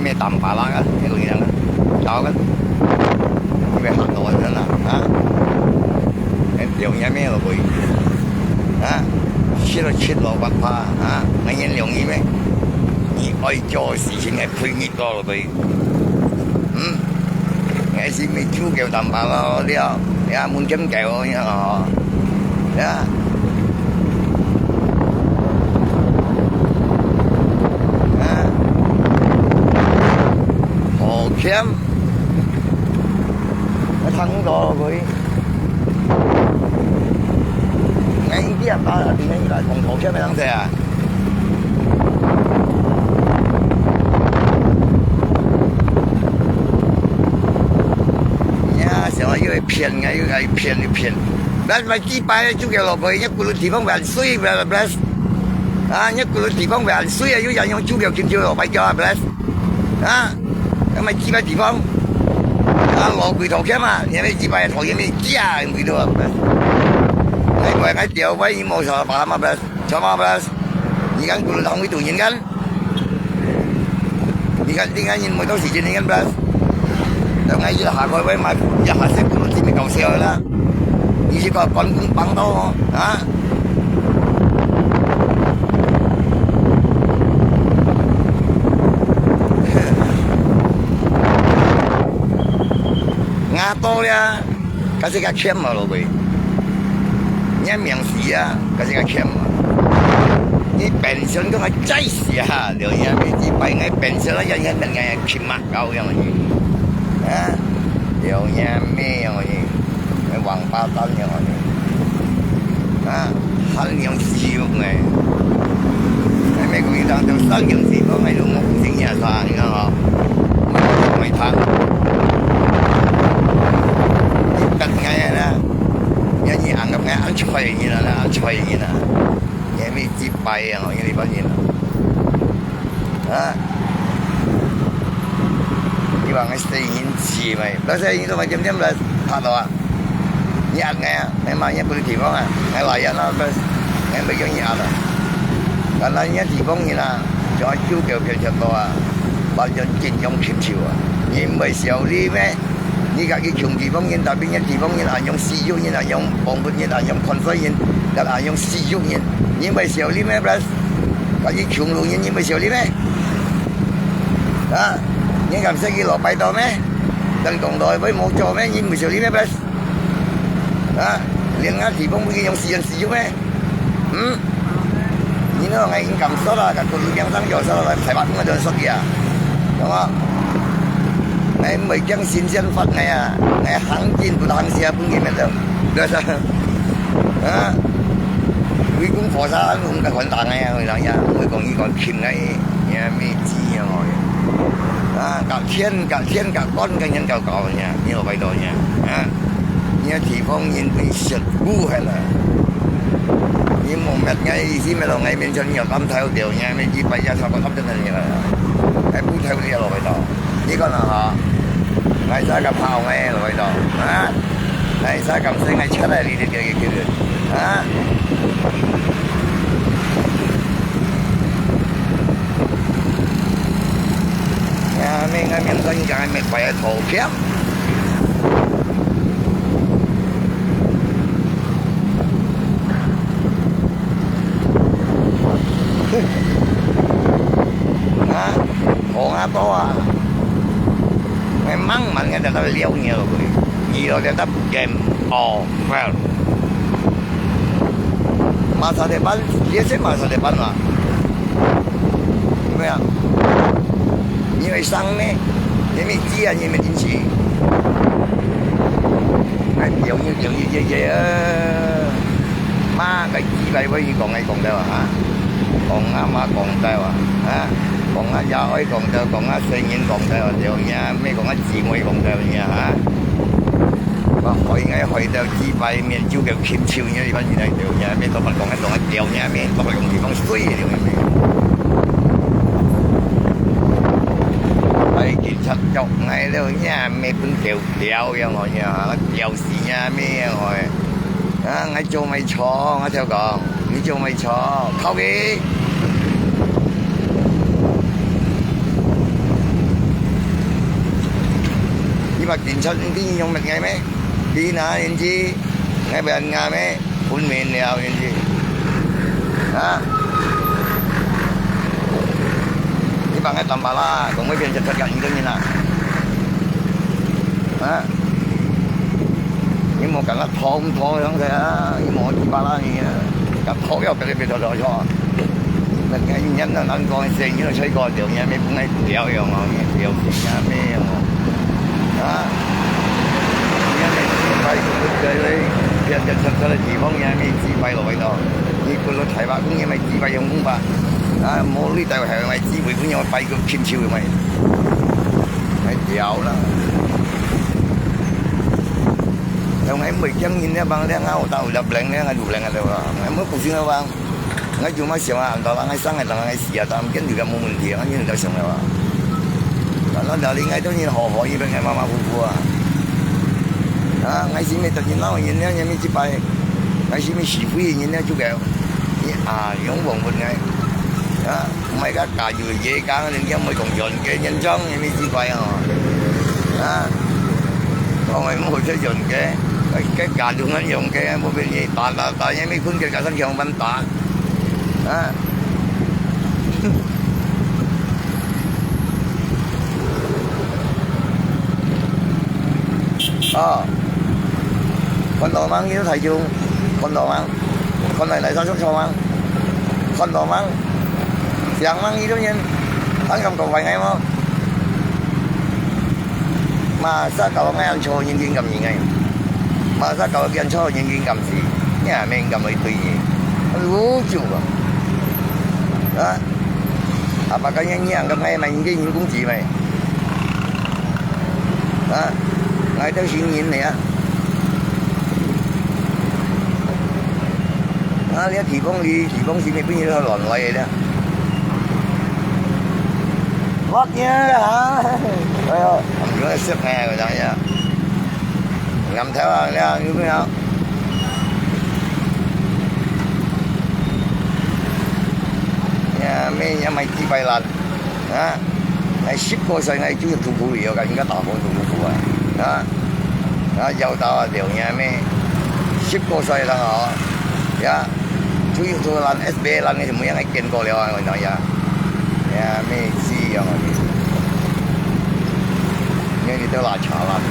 咩淡白啦啊，呢個嘢啊，搞緊咩行路啊真啊，聊嘢咩落去啊，切落不怕啊，你嘢容易咩？你愛做事情係配熱過落去，你是咪豬腳淡白咯？你啊滿金腳哦，你啊，呀。Xem nó thắng đó với ngay biết ta là thì anh lại phòng xem mới thắng thế à nha sao mà yêu phiền ngay yêu ngay phiền best mà chỉ bài chú kêu là bởi nhất của địa phương về suy về là best nhất của địa phương về suy yêu dành chú kêu kim chiêu là bài cho best咁咪指揮地方，攞佢頭嘅嘛，你咪指揮頭嘢咪知啊，佢都話，你咪喺掉位冇錯吧嘛，best，錯嘛 best，而家佢同佢做嘢緊，而家點解人冇多時間緊 best，就嗌住下個位嘛，一下食嗰啲咪夠笑啦，而且個滾棒多啊。多呀，嗰時個簽嘛落去，你面試啊，嗰時個簽嘛，你本身嗰個仔事啊，留嘢咪只係你本身咧，人哋嘅簽嘛夠樣嘢，啊，留嘢咩樣嘢，你王八蛋樣嘢，啊，很樣笑嘅，喺美國當中三樣地方喺度冇整嘢曬，你睇下，未睇。Nyanyi anggap kayak ancoy gini lah. Ya ini cipai yang ini banyak. Di bang saya ingin si mai. Bahasa ini tu macam belas tahu ah. Nyat ngaya, memangnya boleh timbang ah. Ngaya layan lah belas. Ngaya bagian nyat lah. Kalau nyat timbang ni lah, jauh kau tu ah. Banyak jenjang kecil ah. Ni masih awli meh.你家嘅窮地方人，特別嘅地方人係用私有人，係用房本人，係用礦費人，又係用私有人，你咪少啲咩 ？plus， 嗰啲窮路人你咪少啲咩？啊，你咁識佢落擺度咩？等同台位冇做咩？你咪少啲咩 ？plus， 啊，另外地方會用私人私有咩？你呢個係咁疏啦，個路邊上有疏啦，台灣嗰度疏啲啊，係嘛？ngày mới chẳng xin dân Phật này à, ngày hàng chín của hàng xe cũng như vậy đâu, được sao? Vì cũng phổ ra cũng cả con tàng này rồi đó nha, mới còn như còn kim này, nhà mi chi rồi, cả thiên cả con cả nhân cả cỏ nha, như vậy đó nha, như thì phong nhìn bị sệt gu hay là, như một mét ngày gì mà là ngày bên trên nhiều tâm theo điều nha, mấy chỉ bây giờ sao có tâm trên này như vậy, cái bút theo điều rồi đó. Chỉ có là họ ngày sáng gặp hào nghe rồi đó, ngày sáng cầm xe ngày chết này đi kìa, nhà mình ngày mình dân cái mình phải thổ kém, thổ to à. Ngày măng mà người ta liêu nhiều rồi, nhiều người ta kèm phải masa depan, dia sih masa depan lah, gimana? Như sang này, như mấy chia như mấy chính trị, giống như vậy má cái chi vậy với còn ngay còn đâu hả? Còn má còn đâu à? Còn á già ấy còn đâu, còn á sinh nhiên còn đâu điều nha, mấy còn á chị nguy còn đâu nha hả? Và hỏi đâu chi bay miền chú kiểu kim chiêu như vậy gì đây điều nha, mấy tao còn á điều nha, mấy tao còn gì còn suy điều này. Vậy kiến thật chọc ngay đâu nha, mấy cũng kiểu vậy rồi nha, điều gì nha mấy rồi, ngay chỗ mày chó, ngay theo còn, ngay chỗ mày chó, khâu đi. mà kiểm soát cái dùng mình ngay mấy đi nào anh chị ngay bên ngay mấy phun miền nào anh chị đó cái bằng cái tầm bà la cũng mấy bên chật chật gần như nào đó nhưng mà cần nó thô thôi không thể nhưng mà chỉ bà la thì cần thô vào cái bên đó cho mình cái nhân là ăn con xinh chứ nó chơi con được nha mấy cũng ngay kéo rồi mà kéo thì nha mấy đó nha mấy bay cũng chơi đi hiện giờ thật là chỉ phong nha mấy chỉ bay rồi đó như con nó thải ba cũng như mày chỉ bay không cũng ba đó mua lý tài hệ mày chỉ vì cũng nhau bay cũng chim chiêu mày mày kéo đó đồng em 10 trăm nghìn nha bằng đang ngao tàu đập lạnh nha đủ lạnh rồi em mới cũng xin nó bằng ngay cuma siapa antara ngay sang ngay tengah ngay sia tam mungkin juga mau mendia kan ini dah semua kalau dari ngay itu ni ho ini dengan mama bubu ngay sini terjadi lawan ini yang mesti baik ngay sini sifu ini juga ni yang bông bông ngay mấy cái cà dừa dễ cá nên cái mấy con dọn cái nhân dân yang mesti baik còn mấy mua chơi dọn cái cà dừa nó dùng cái một bên gì tạ yang mấy cuốn cái cả thân dòng bánh tạ con đồ măng như thầy chung con đồ măng con này lại sao sốt sầu măng con đồ măng dạng măng như đó nhìn hắn không còn vài ngày không mà sao cậu nghe anh cho nhân viên cầm gì ngay mà sao cậu anh cho nhân viên cầm gì nhà mình cầm lấy tùy gì lú chịu à đó bà cái nhanh cầm ngay mày cái nhìn cũng chỉ mày đó ngay tới chuyện nhìn này á lấy thì bông gì mày bây giờ lòn lại đó lót nhá hả rồi không nhớ xếp nghe rồi đó nha ngầm theo nha như thế nào mấy nhà mày chỉ bay lần đó này ship qua sợi này chủ yếu thủ phủ nhiều cả những cái tàu của thủ phủ đó dầu tàu đều nhà mấy ship qua sợi là họ ya chủ yếu thu lần SB lần này thì mỗi ngày kiện過了rồi nói ya mấy gì vậy những cái đó là trả lần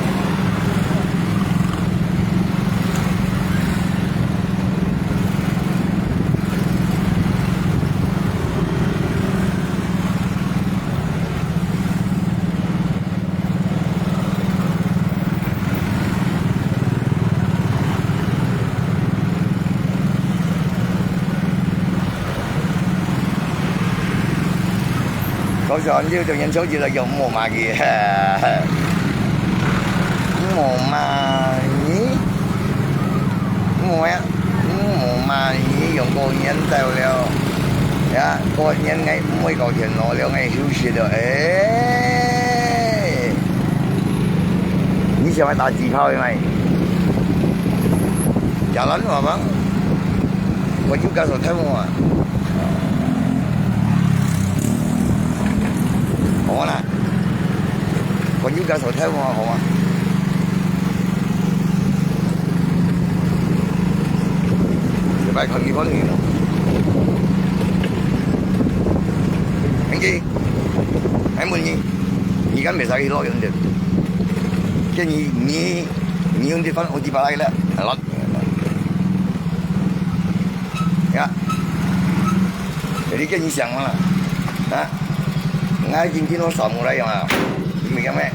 có giờ như từ nhân số chỉ là dùng mùa mà gì mùa mà nhí mùa mà nhí dùng cô nhân tao leo ya cô nhân ngay mấy cầu tiền nó leo ngay hưu xịt rồi你想买打几炮没？假撚話嘛，我要教授聽我啊。好啦，我要教授聽我好嘛？禮拜佢幾分年？兄弟，喺滿意，而家未使幾多樣啫。cái你用地方我地巴来了，老，呀，这你想嘛啦，ngay trên kia nó sờ một đây mà, mình cái mẹ,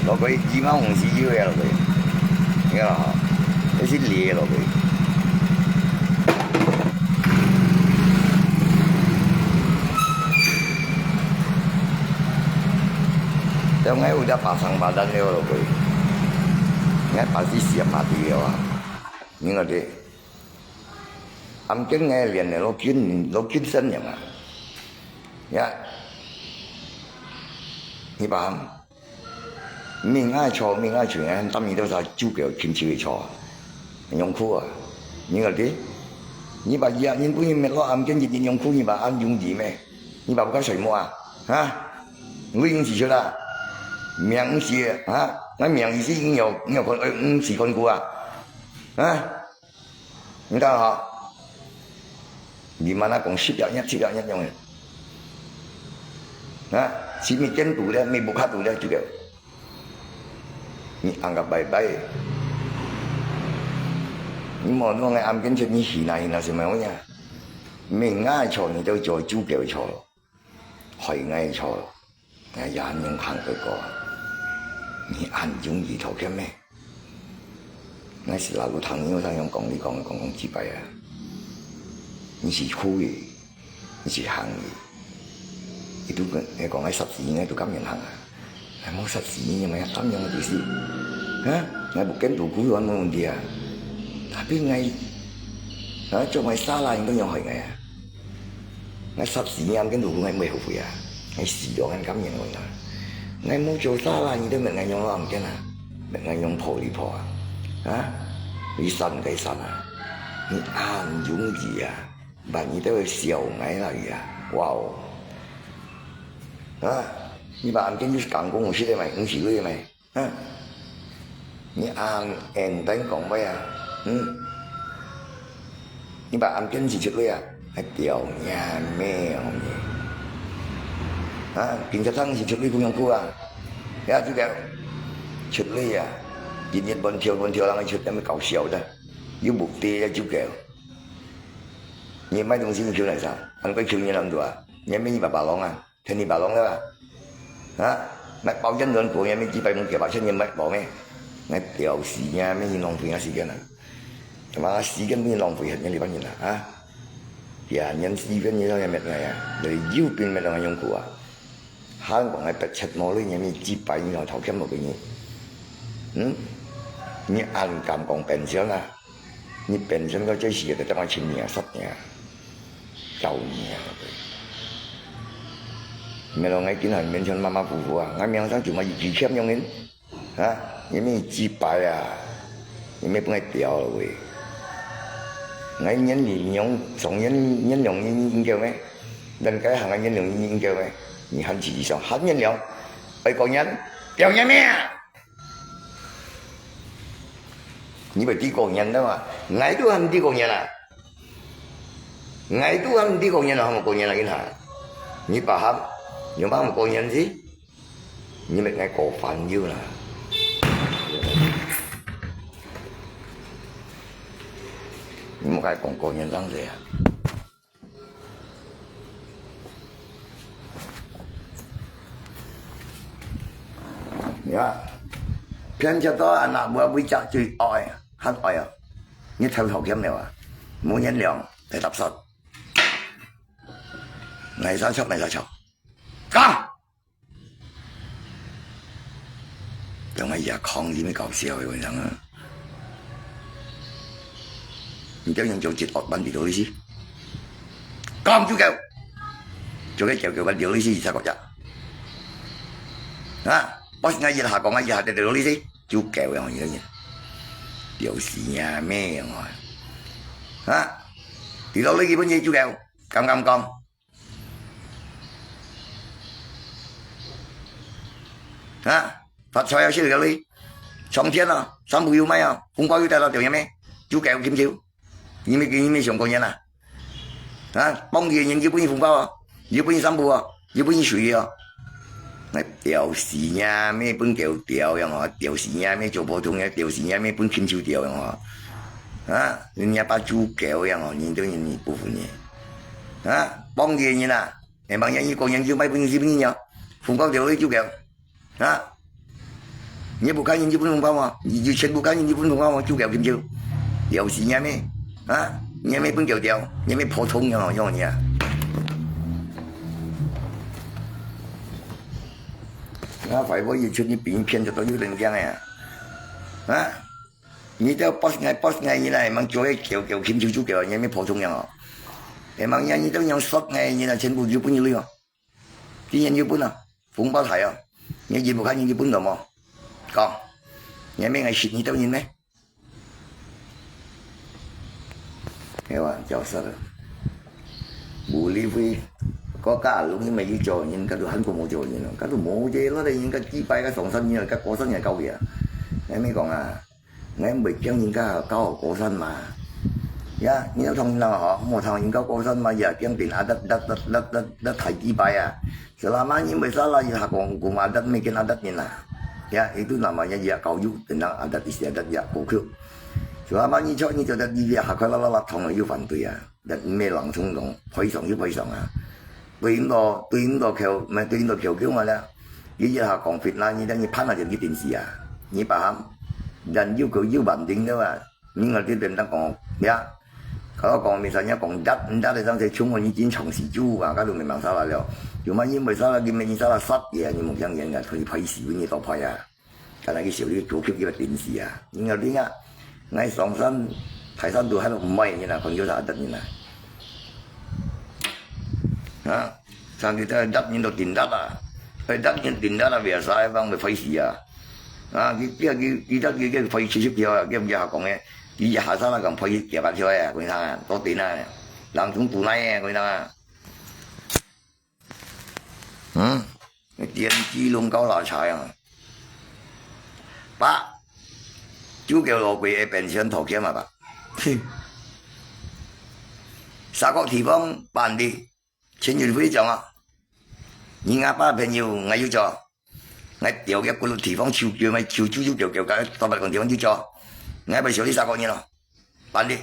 nó cái gì mà không xí dưới rồi cái, nghe là, cái xí lìa rồi cái. Trong ngày udah pasang badan leo loh boy, ngay pasti siap mati leo. Nhưng mà thế, âm cái nghe liền này nó kiến sân nhỉ mà, ya,你把mình ai chuyện anh tâm gì đâu ra chú kiểu kiếm chữ cho, nhung khu à, nhưng mà thế,你把呀，你不因为老âm cái gì nhung khu你把按用gì mẹ, 你把不搞水mua à, ha, ngươi用gì chưa là 名是啊，那名是你有看是看过啊？你睇下，你mana kong siap yang si mikian tu dia, mi buka tu dia juga. Ni anggap baik-baik. Ni mau nong ai amkin chuyện ni hina semuanya. Mình ngay cho ni đâu cho chú kêu cho, hỏi ngay cho, ngay yan yang hàng cái co. Ni ăn chung gì thầu cái mẹ. Ngay是老唐人上用講自閉啊！你是苦嘅，你是行嘅，你都你講喺十字呢都咁樣行啊！係冇十字嘅咪咁樣嘅意思啊！ngay bukan tuku kan mau dia, tapi ngay cho ngay salah yang yang hỏi ngay à, ngay sắp xỉ ngay cái tuku ngay mới hụt à, ngay xỉ đó ngay cảm nhận rồi ngay muốn cho salah như thế mình ngay nhong làm cái nào, mình ngay nhong phò đi phò à. Đi sân cái sân à,你暗中gì à, bạn như thế笑ngay là gì à, wow,你bạn cái như càng cũng một xí mày, cũng xí cái mày,你暗em đánh còn mấy à,你bạn cái gì chuyện à, hay tiểu nhà mẹ không nhỉ, kinh tế thăng gì chuyện cũng không thua à, ya chú kêu, chuyện à. Nhìn nhìn bọn thiểu là ngay chút em mới cào xỉu ra, yêu bục tê ra chú kèo. Nhìn mấy đồng xin kêu này sao? Anh có kêu như làm đùa, nhìn mấy như bà lông à, thế ni bà lông đó à? Mẹ bao chân luôn của nhìn mấy chỉ bay một kiểu bảo chân nhìn mấy bỏ mẹ, ngay tiểu xì nha mấy nhìn lòng phì xì cái này, mà xì cái mấy lòng phì hết như bao nhiêu là, dạ nhân xì cái như thế này mẹ này à, rồi yêu bên mẹ là người dùng của, hắn còn ngay bật chật mồ lên nhìn mấy chỉ bay như là thầu kiếm một cái gì. Ni ăn cảm còn pension à, ni pension có chơi gì cái trong chuyện nhà sắp nhà, giàu nhà, mẹ lo ngay kiến hành pension mama phụ à, ngay miếng sáng chủ mà chỉ khép nhau đến, những mấy chi bài à, những mấy bữa ngày tiểu rồi, ngay nhân gì nhung, sống nhân nhung như kêu mấy, đừng cái hàng anh nhân nhung như kêu mấy, ni hắn chỉ sống hắn nhân nhung, bây còn nhân, tiểu nhân mẹ. Như vậy tí còn nhân đó mà, ngay tu hành tí còn nhân à, ngay tu hành tí còn nhân là không còn nhân là cái nào, như bà hấp, nhưng mà không còn nhân gì, như vậy ngay cổ phần như là, nhưng một cái còn nhân răng gì à, yeah.偏cho đó anh nào vừa bị chặt chui oi, hát oi à, như theo thầu kiếm nào à, muốn nhân lượng để tập sọt, này ra chọc, con,等我日抗gì mới搞笑嘅人啊，唔知用做節惡品嚟到呢啲，講住叫，做嘅叫揾掉呢啲20個人，我先嗌下講嗌下掉呢啲。chú kèo yang như thế điều gì nhà mẹ rồi thì đâu lấy gì bao nhiêu chú kèo cầm con Phật xoay xíu được đi xong thiên à xong bùi mấy à không có cái tay là tiểu nhà mẹ chú kèo kiếm chiếu như mấy sống con nhân à bông gì nhìn như bao nhiêu phùng bao à như bao nhiêu xăm bùa à như bao nhiêu水啊屌屎呀！咩本叫屌樣啊？屌屎呀！咩做普通嘅屌屎呀！咩本傾超屌樣啊？人家把豬腳樣啊，人都人部分嘢幫住人啊！誒問人一個人要買本幾本嘢？紅包條啲豬腳你不看人家本紅包嘛？你全部看人家本紅包嘛？豬腳點叫？屌屎呀咩？你咩本叫屌？你咩普通樣啊？樣嘢phải có gì chuyện như biến phiền cho tôi như lần kia này như thế boss ngay như này mang cho cái kiểu kim chú kiểu như mấy phổ thông nhau để mang như thế nhau shop ngay như là trên bộ YouTube như luôn cái nhân YouTube nào cũng bao thải à như gì một cái như YouTube đâu mà còn như mấy ngày xịt như tao nhìn đấy hiểu à cho sao bù li 國家老啲咪要做人，嗰度很過冇做人咯，嗰度冇嘢咯，你人家祭拜嘅上身人，而過身人夠嘢，你咩講啊？你未將人家交過身嘛？呀，你都同人學，冇同人家過身嘛，也將電下得提祭拜啊，selama ini masalah yang hukum adat mungkin adatnya lah, ya itu namanya ya kayu tentang adat istiadat ya kokyo. Selama ini cok ini jadi dia hak kalau lah thong要反對啊，人咩能衝動，非常要非常啊。對應到橋咪對應到橋橋嘛啦，呢一下講 fit 啦，呢等於拍下就啲電視啊，你把人要求要穩定的嘛，你我啲點得講呀？kalau kalau misalnya kongdat datang saya cuma izin 청시 juga kalau memang salah了cuma因為salah dia memang salah sat ya你冇樣嘢嘅佢批示嗰啲多批啊但係佢少啲做劇嘅電視啊然後點啊我上身提身到喺度唔係嘅啦佢要打得嘅啦啊上次都係得到電得啊佢得電得啦biasa bang咪批示啊啊佢得佢批示出咗啊佢唔係講嘅佢下山啦咁批夾白出嚟啊！佢睇啊，多電啊，冷種肚奶啊！佢睇啊，電子龍狗拿柴啊！爸，就叫落去變成頭殼嘛吧？三個地方辦的，前日會講啊，你阿爸朋友我要做，我調一個地方超叫咪超豬叫嘅，多百個地方要做。我咪少啲三個人咯，辦啲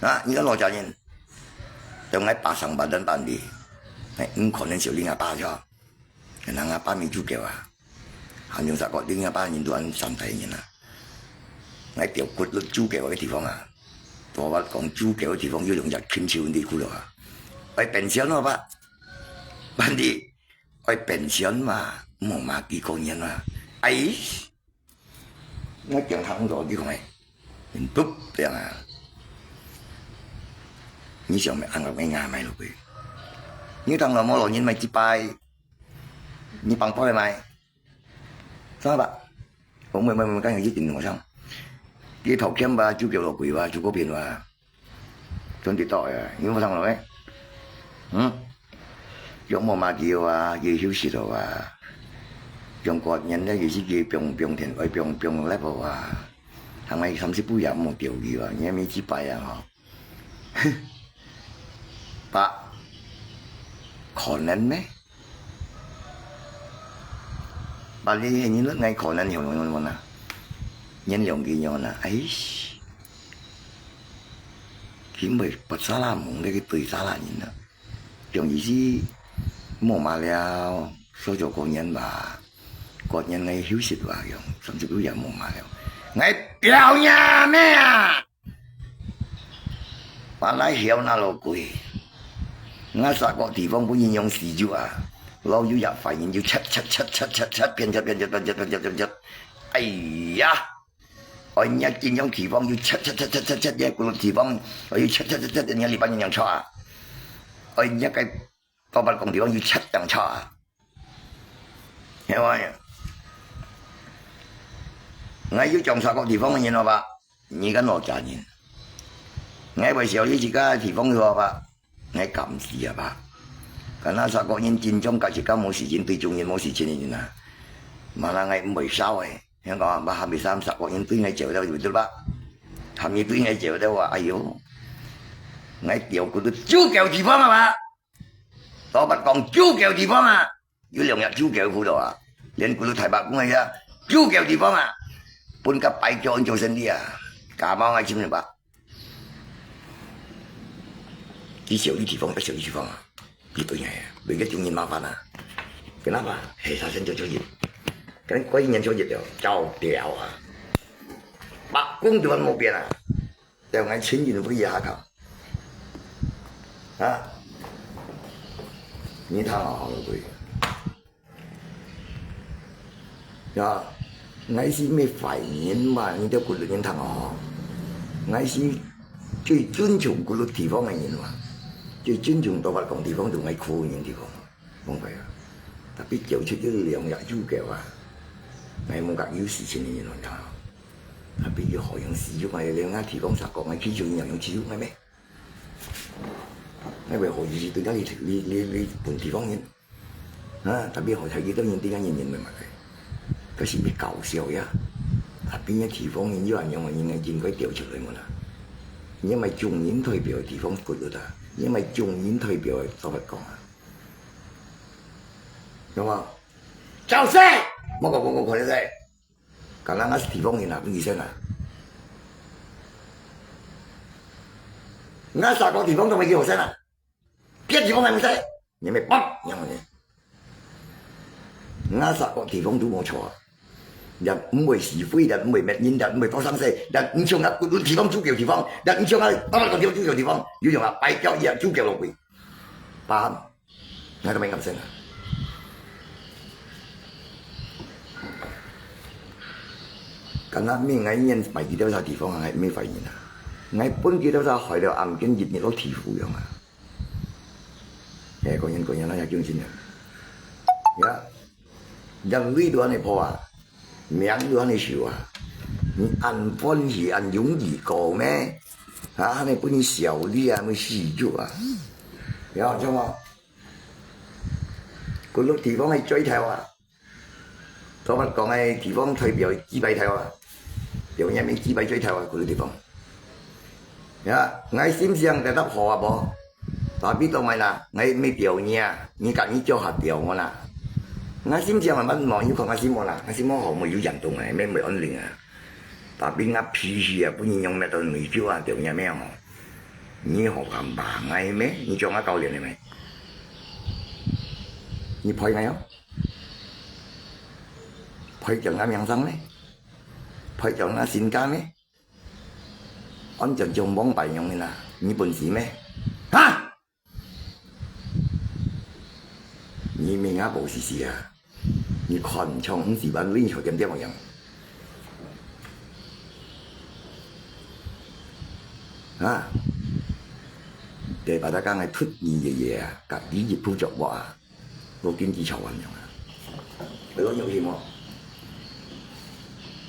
啊！而家羅家人就我八成辦辦啲，唔可能少啲阿爸咗，人哋阿爸未足夠啊！行用三個啲阿爸人都按身體人啦，我調骨率足夠嘅地方啊，我話講足夠嘅地方要用日傾潮啲骨咯啊，我變相咯吧，辦啲我變相嘛，冇嘛幾個人嘛，哎。我健康咗啲講係，唔篤樣啊！你想咪按個咩牙咪落去？你當我冇落人咪接拜，你幫幫佢咪？三百，我咪跟住啲電話商，啲頭鉗吧，就叫落去吧，就嗰邊吧，準備袋啊！你冇上落咩？有冇嘛叫啊？叫小時度啊？用國人咧，意思叫병田為병 level 啊，係咪甚至不有冇釣魚啊？你未知拜啊？嗬，爸，可能咩？爸你你lúc này可能用啊？nhân用幾樣啊？哎，佢咪不沙拉蒙呢個對沙拉人啊？用意思冇嘛了，所做國人吧。國人係曉説話樣，甚至都有冇埋了。我表呀咩啊？把那曉那落句，我三個地方本應用豉油啊，老要入發現要七變七，哎呀！我一見種地方要七，一個地方我要七，人家日本人樣錯啊！我一個多百個地方要七樣錯啊！係咪？我要種三個地方嘅人咯吧，而家落賺人。我為時候呢自家地方嘅吧，我撳事啊吧。咁那三個人戰爭價值金冇時間對眾人冇時間嘅人啊，嘛啦我唔會收嘅。香港嘛下面30個人對我嚼到就得吧，下面對我嚼到話哎呦，我調嗰度豬腳地方啊嘛，多不講豬腳地方啊，要2日豬腳嗰度啊，連嗰度提白公嘅啫，豬腳地方啊。搬個擺腳做生意啊，假冒我知唔明白？啲小啲地方不小啲地方啊，呢對嘢，為咗種人麻煩啊，kenapa？係他先做嘢，跟貴人做嘢就走掉啊，白工就冇變啊，就係錢人會下頭啊，你睇下好佢啊。我是咩ฝ่人嘛？你都顧慮人睇我，我是最尊重嗰個地方嘅人嘛，最尊重到法講地方同我酷嘅人地方，冇計啊！特別做出咗2日豬腳啊，我冇格要事情嘅人嚟睇，特別要何樣事喐我哋2間地方實講，我企住人用錢喐我咩？因為何以對家你盤地方人啊，特別何睇幾多人點解人人咪問題，嗰時咪搞笑呀！啊，邊一地方人有人用人嘅應該調出嚟冇啦，因為中人代表嘅地方攰咗啦，因為中人代表嘅所謂講啊，有冇？就是我講你哋，咁樣我是地方人啊，邊醫生啊？我啥個地方都沒給學生啊，別地方還沒使，你咪幫，你講你，我啥個地方都冇錯，人唔會是非，人唔會滅人，人唔會多生死，人唔像啊，地方主教地方，人唔像啊，當然個地方主教地方，要用啊拜教一樣主教落去，把我都沒咁聲啊。咁啊，咩藝人咪見到啥地方係咩發現啊？我本見到啥害了暗經熱熱攞皮膚樣啊！誒，個人啦，也講真啊！呀，人類都安尼破啊，命都安尼受啊！你按本是按容易過咩？啊，你本小利啊，咪死咗啊！有錯冇？嗰個地方係追頭啊！昨日講嘅地方代表幾百頭啊！有人咪幾百追頭啊！嗰個地方。呀，我心想得好啊不？tapi 當咪啦，我沒表你啊，你趕緊叫下表我啦。我心想係乜望要講我心望啦，我心望好冇有人動啊，咩沒安寧啊。tapi 我脾氣啊，本應咩到女招啊，掉嘢咩哦？你學咁麻藝咩？你做我教練係咪？你配我有？配上我名聲咩？配上我性格咩？安全像網幣用嘅啦，你本事咩？啊！你命啊無事事啊！你看唔出50萬亂球點點樣？啊！第八大家係突然嘅嘢啊，隔啲熱鋪着喎啊，個經濟潮運用啊，你講有什麼？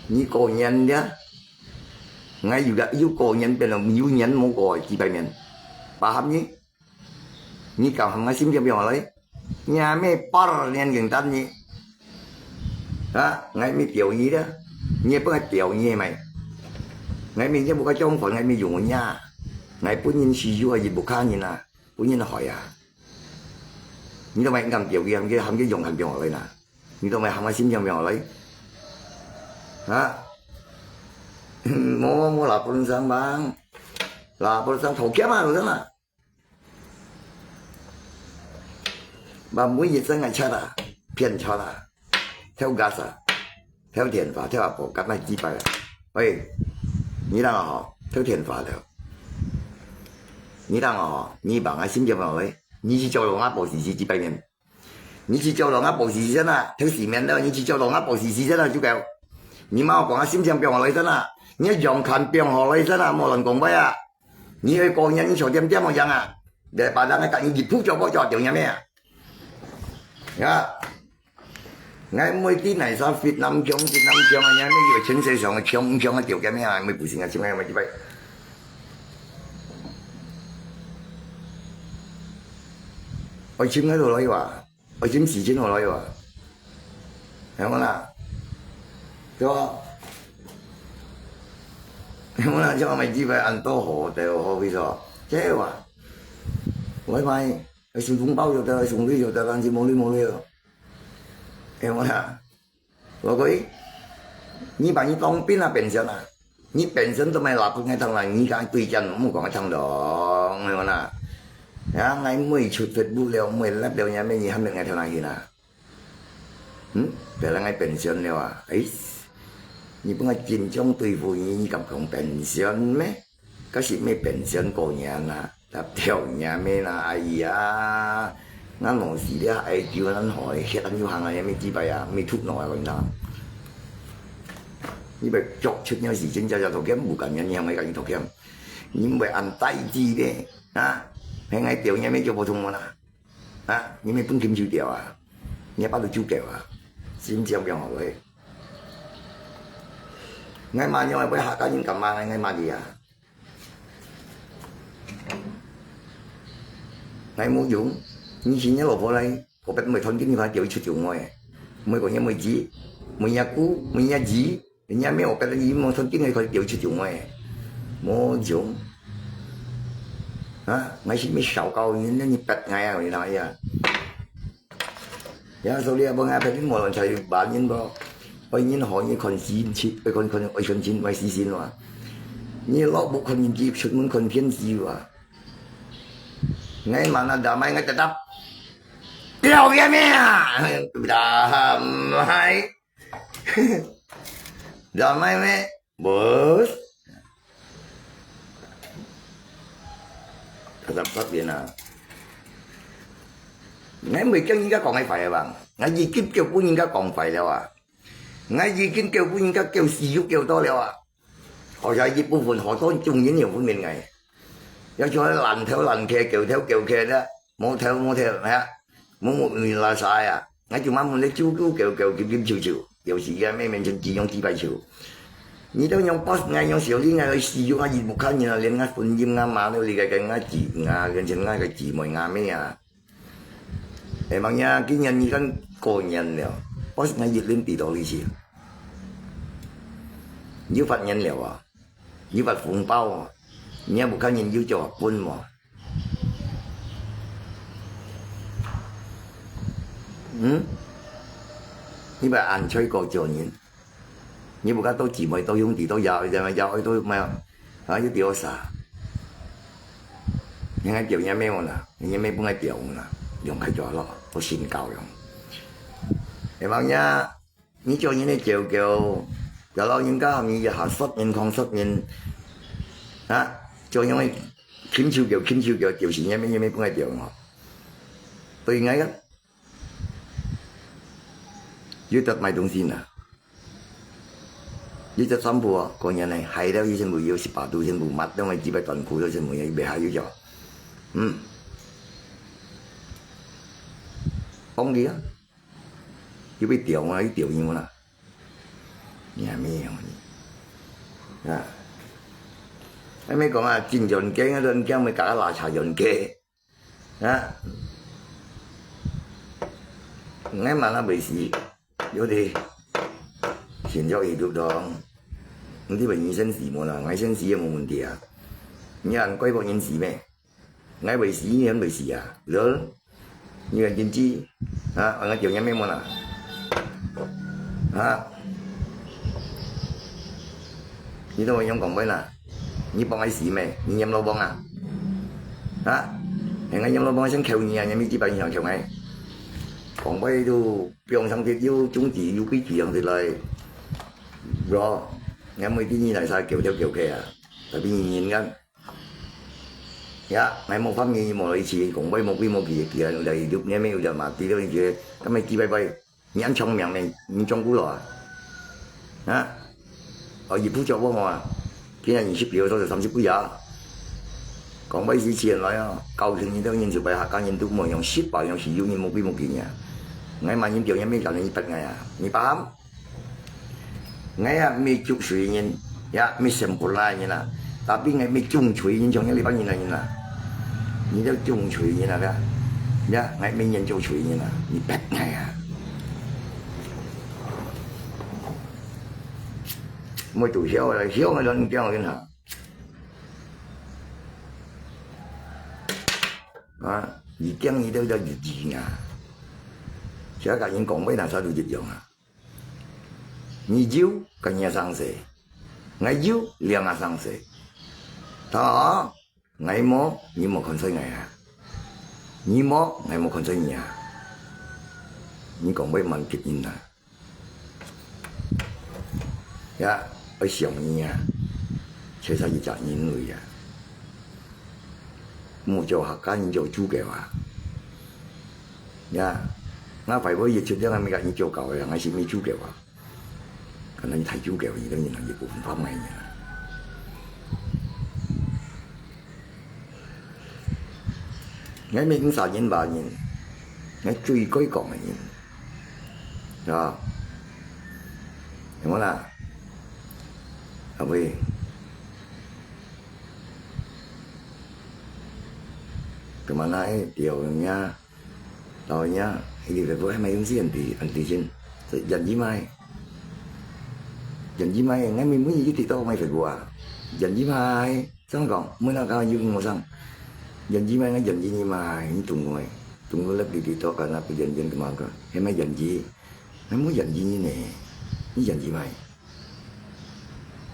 你個人嘅。我有個人變成有人冇個幾百年，paham ni? Ni kau hang asim dia biar lai. Nyame par nian geng tan ni. Ha, ngai mi tiểu nhi đó. Nhi bữa tiểu nhi mày. Ngai mi chứ bukan trong phần ngai mi dùng nha. Ngai pun nhìn si ju hay bukan nhìn à. Pun nhìn hỏi à. Ni tao mày cầm tiểu kia hang cái dùng hang biar lai nè. Ni tao mày hang asim dia biar lai. Ha? Mau laporan sang bang, laporan sang thầu kiếm mà rồi đó mà, bà muốn gì sang ngày cha là, phiền cha là, theo gas à, theo tiền phá, theo bộ cắt này chi bài à, ơi,你当好，theo tiền phá theo, 你当好，你把我心情好嘞，你去交流我保时几百年，你去交流我保时先啦，theo 市面的，你去交流我保时先啦就夠，你冇講我心情變好嚟先啦。你用看變好嚟真啊，冇人講咩啊？你去個人坐點點樣樣啊？你把人嘅隔熱鋪咗嗰咗點樣咩啊？呀！我每啲嚟曬越南腔啊，咩以為全世上嘅腔啊條嘅咩啊？咪不是啊，點解咪點解？我簽喺度嚟話，我簽時簽落嚟話，係冇啦，對吧？咁啦，即係我咪知佢按多河掉河邊咗，即係話外賣去送風包就得，送呢就得，但是冇呢冇呢。係冇啦，我講你把你當邊啊本身啊，你本身都咪立佢嘅頭啦，你講對陣唔好講嘅頭咯，係冇啦。啊，我每出發布了，每รับ了嘢咩嘢係咪嘅頭嚟嘅啦？แต่ละไงเป็นเสียนเลยว่ะไอ้你不係盡忠對付你咁講pension咩？嗰時咩pension過年啦，搭條嘢咩啦？哎呀，啱冇事咧，哎叫人害，吃人要行啊，有咩智慧啊？咩出來啊咁樣？你咪作出有時政就圖kiếm無近人，有咪近圖kiếm？你咪按低資嘅啊？係嗌條嘢咩叫普通嘅啦？啊？你咪本金少條啊？你把到招條啊？先至咁樣落去。ngay mà nhưng mà bây hạ cá những cầm mà ngay mà gì à ngay mua dũng như chỉ nhớ lỗ vào đây có biết mấy thôn kinh phải tiểu chút dũng ngoài mới có nhớ mấy gì mấy nhà cũ mấy nhà gì nhà mấy ở cái gì mà thôn kinh này phải tiểu chút dũng ngoài mua dũng hả mấy chỉ mấy sáu câu như như bẹt ngay rồi nói à ya sau đây bữa nay phải đến một lần chạy bán nhân bao bây giờ họ như con chín chín con chín mấy xí xí nữa như lọ bộ con nhìn kịp xuất muốn con phiên gì à ngay mà nó đã mấy ngay ta đắp đeo cái mẹ đã mấy đã mấy mẹ bớt tập phát điện à ngay mấy cái những cái còn hay phải à bạn ngay gì kiếm kêu của những cái còn phải đâu à ngay gì kiếm kêu của những cái kêu xì dục kêu to đâu à họ dạy gì部phận họ có chung với nhiều phương面này cho nó lần kia kiểu kia đó mua theo ha muốn một người là sai à ngay chúng mình lấy chú kiểu kim chiều有時嘅咩名稱自用自閉潮，你都用 boss 嗌用小啲嗌去試咗下業務卡，然後你嗌半厭啱碼都你嘅嗌字嗌嘅正嗌嘅字幕嗌咩啊？誒問呀，見人而家個人了 ，boss 嗌熱戀地道呢次，要罰人了啊，要罰紅包啊，而家冇卡人要做搬喎。你咪硬吹過做人，你冇家都姊妹都兄弟都有，就咪有都咩啊？要屌啥？你嗌屌嘢咩喎啦？你咩幫佢屌喎啦？用佢做咯，好善教用。你話呀，你做人咧叫有老人家咪下失眠抗失眠啊，做人咧傾超叫屌錢嘢咩幫佢屌我，對嗌嘅。要得買東西啊！要得衫褲啊！個人嚟係啦，以前冇要18度先冇乜，因為只不過短褲都先冇嘢，未係要做。講啲啊，要俾調啊，要調嘢啦。你係咩樣啊？喺咩講啊？戰人驚啊！人驚咪搞奶茶人驚啊！啱晚啦，沒事。有的現在遇到當，嗰啲咪醫生事冇啦，醫生事冇問題啊。有人規劃人事咩？嗌為事人為事啊，了，有人點知啊？我叫人咩冇啦？啊？你都會用講咩啦？你幫佢事咩？你飲老幫啊？啊？人家飲老幫先求你啊，你咪知白人求你。còn bây đồ biong sang thiết yêu chúng chỉ yêu cái chuyện thì lại rồi nghe mấy cái gì này sao kiểu theo kiểu kìa tại vì nhìn ngân dạ ngày một pháp nghi một lấy chỉ cũng bây một kỳ kìa đầy giúp nghe mấy giờ mà tí đâu như thế cái mấy kia bay nhắn trong miệng này nhưng trong cú lò hả ở dịp phút cho bố mà cái này nhìn ship biểu thôi là 30 cú giá còn bây giờ tiền lại cầu thì nhìn đâu nhìn sự bài hạ cá nhìn tôi mà用 ship bảo用sử dụng như một kỳ nha ngay mà những kiểu như mấy cái này bật ngay à như bám ngay à mấy chục suy nhìn ya mấy xem cổ lại như là tapi ngay mấy chung suy nhìn trong những cái như này như là như đó chung suy như là đó ya ngay mấy nhìn chung suy như là như bật ngay à mỗi tuổi xéo là xéo ngay lên kéo lên hả à gì kéo như đâu đâu gì nha chả cả những con mấy nào sao được dịch dụng à như diếu cả nhà sang sẻ ngày diếu liền à sang sẻ đó ngày mó như một con sơi ngày à như mó ngày một con sơi nhà những con mấy mình kịch nhìn à ya ở sống nhà chơi sao gì chả nhìn người à một chỗ học cá những chỗ chú kẹo à ya nó phải với việc chuyện đó mới gặp những chỗ cầu là ngay chỉ mấy chú kẹo à còn anh thấy chú kẹo gì đó nhìn là việc của pháp này nhỉ ngay mấy cũng sao nhìn bà nhìn ngay truy coi còn là nhìn rồi đúng không là ở về kemana điều rồi nhá thì phải với mấy ứng sĩ anh tỷ xin dành với mai ngay mình muốn gì thì tao mày phải qua dành với mai xong còn mới nào cao như một xong dành với mai ngay dành với mai những tụng người lớp đi thì tao còn là phải dành cái mà cơ hay mấy dành gì mấy muốn dành gì như này như dành với mày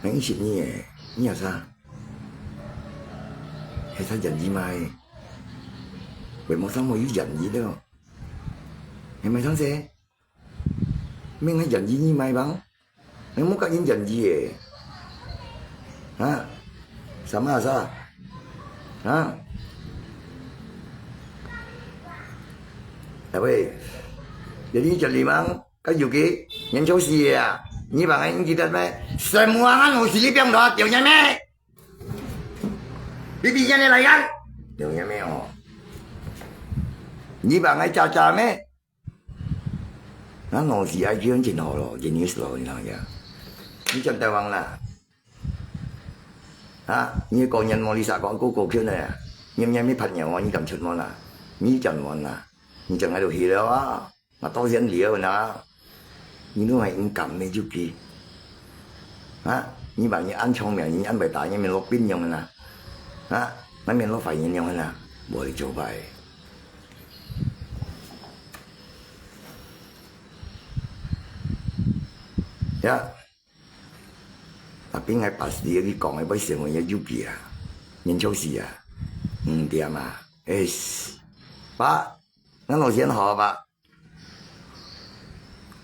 mấy chuyện như vậy như là sao hay sao dành với mai vậy một tháng một yếu dành gì đâu ngày mai tháng xe mấy ngay dành gì như mai bắn mấy muốn có những dành gì vậy hả sama sao hả tapi jadi Jaliman cái dù kia nhân số gì à như bạn anh chỉ biết mấy semua kan mesti lipiang đó tiểu nhà mẹ đi nhà này lại gan tiểu nhà mẹ họ như bạn anh cha mẹ nó ngồi gì ai chơi trên hồ rồi trên news rồi nào vậy như trong Tây Ban là hả như con nhân mong đi xa con cô kia này nhưng nhà mấy朋友我你咁出門啦你陣門啦你淨喺度 hea 啦mà多人聊呢你都係唔撳咩足機啊你把你安聰明你安排大你咪攞邊用啦啊咪咪攞肺炎用啦冇嚟做bài ya tapi ngay pas dia đi còn ngay bây giờ người giúp gì à nhân số gì à dia mà ba ngắn nói chuyện họ ba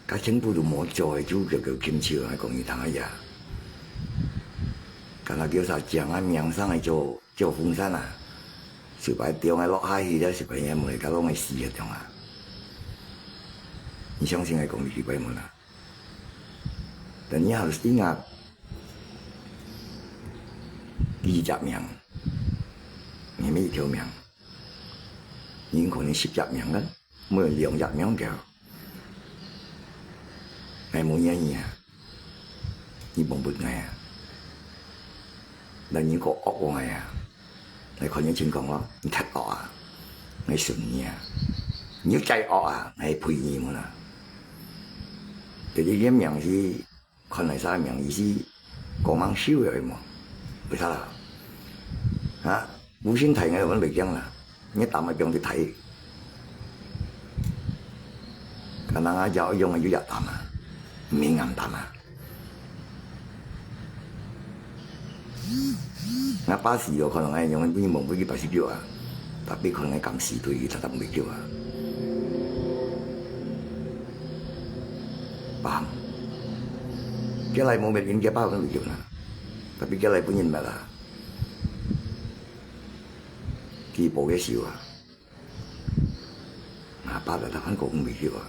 cái chính phủ đồ mua cho chú kiểu kim chiều hay còn gì thằng ấy à cái là kiểu sao chẳng ai miệng sang này cho phong san à sự bài tiêu ngay lót hai thì đó sự bài em mới cái lót ngay xì hết à你相信hay còn gì bài mà dan你harus ingat 20名你沒條命你可能10名嘅每人2名嘅ngày mỗi ngày你蹦bật ngày là những có ốc của ngày này còn những chuyện còn đó你thật ốc à ngày sừng nha nhớ chạy ốc à ngày phơi nhiều mà thì đi kiếm miệng thì còn lại sao miệng gì có mang siêu rồi mà vì sao là hả vũ sinh thầy ngay vẫn bị chân là nhất tạm ở trong thì thầy khả năng ở giờ dùng ở dưới giặt tạm à miệng ngầm tạm à ngã ba xì rồi còn lại dùng cái mồm với cái bài xì à tapi còn lại cầm xì tôi thì thật bị chưa à paham cái này một mình cái bao nó bị chưa nè tapi cái này punya mà là kỳ bộ cái xíu à ngã ba là thằng cũng bị chưa à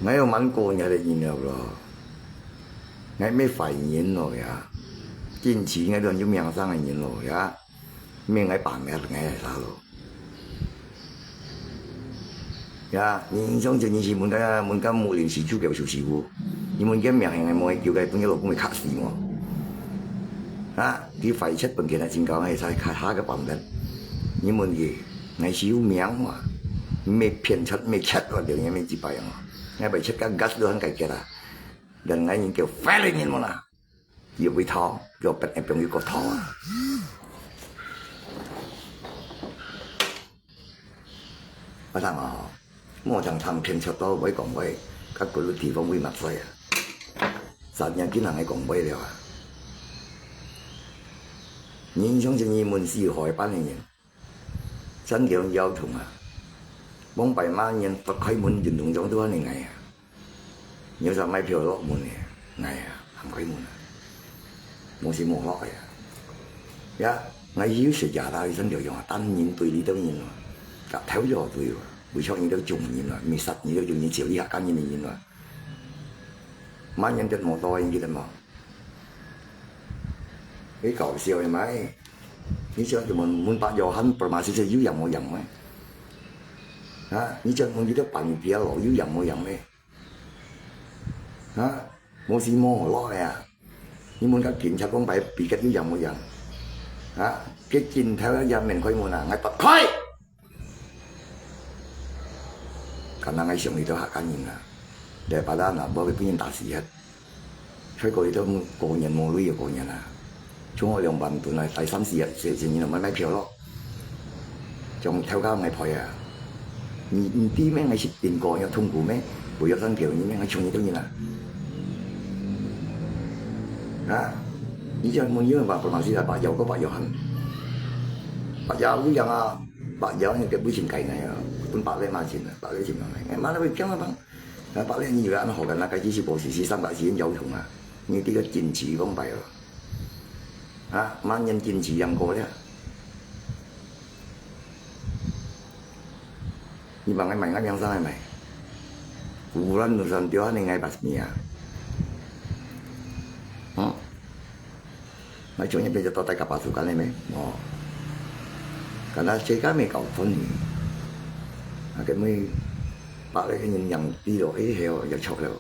ngay ở mắn cô nhà đây nhìn đâu rồi ngay mấy phải nhìn rồi à kiên trì ngay đường trong miệng sang này nhìn rồi á miệng ngay bản mẹ ngay là sao rồi ya你想真是muốn cái một liền sĩ chú kiểu sự vụ nhưng muốn cái miệng ngay mỗi kiểu cái cũng như là cũng bị khát xì mà á cái phải chết bằng cái là chính cao hay sai khát cái bản thân nhưng muốn gì ngay xíu miệng mà mấy phiền chết mấy chết rồi điều này mấy chỉ bài mà ngay bị chết cái gas luôn cái kia là đừng ngay những kiểu phá lên nhìn mà là nhiều bị thò rồi bật em trong cái cột thò bắt đầu mà mỗi thằng thầm phiền chết đó với còn với các cái lúc thì phong với mặt vậy à sao nhận kiến là ngay còn với rồi à nhìn xong chân nhìn muốn gì hỏi bán này真叫有同啊，幫閉晚人不開門運動咗都係捱啊，有時買票落門嚟捱啊，唔開門啊，冇事冇落嚟啊，一我要食廿大身條用啊，單然對你都然喎，夾頭咗對喎，會錯你都中然喎，未實你都中然朝呢下間然你然喎，晚人就冇多人記得冇，你搞笑係咪？你想就muốn bắt giờ hắn mà sẽ yếu dòng một dòng ấy, hả?你chẳng muốn gì đó bằng kia lỗi yếu dòng một dòng ấy, 啊，冇事冇攞呀，你們嘅警察講俾別嘅啲人冇人，啊，嘅鏡頭一入面開門啊，我拔開，可能我上嚟都嚇緊人啦，但係把單啊，冇俾邊人打死嘅，吹過嚟都個人冇女嘅個人啊，充我2萬本嚟，第3、4日成日買票咯，仲偷交我賠啊！你知咩？我是邊個有通過咩？會有張票，你咩？我從你都認啦。啊！以前冇嘢話，白馬師係白油嗰白油痕，白油嗰樣啊，白油嘅杯錢計嘅啊，本百零萬錢啊，百幾錢嚟。媽你驚啊幫，百零二萬學緊啦，計支持博士是300錢有同啊，呢啲嘅堅持講弊咯。啊，萬人堅持贏過咧。你bằng cái mày ngắt yang sao mày bulan nusan tiwa ni ngai basmia nói chuyện như bây giờ tao tay cặp pasukan này mày karena chơi cái mày cầu phân cái mày bảo cái nhìn nhận đi rồi ấy heo giờ chọc rồi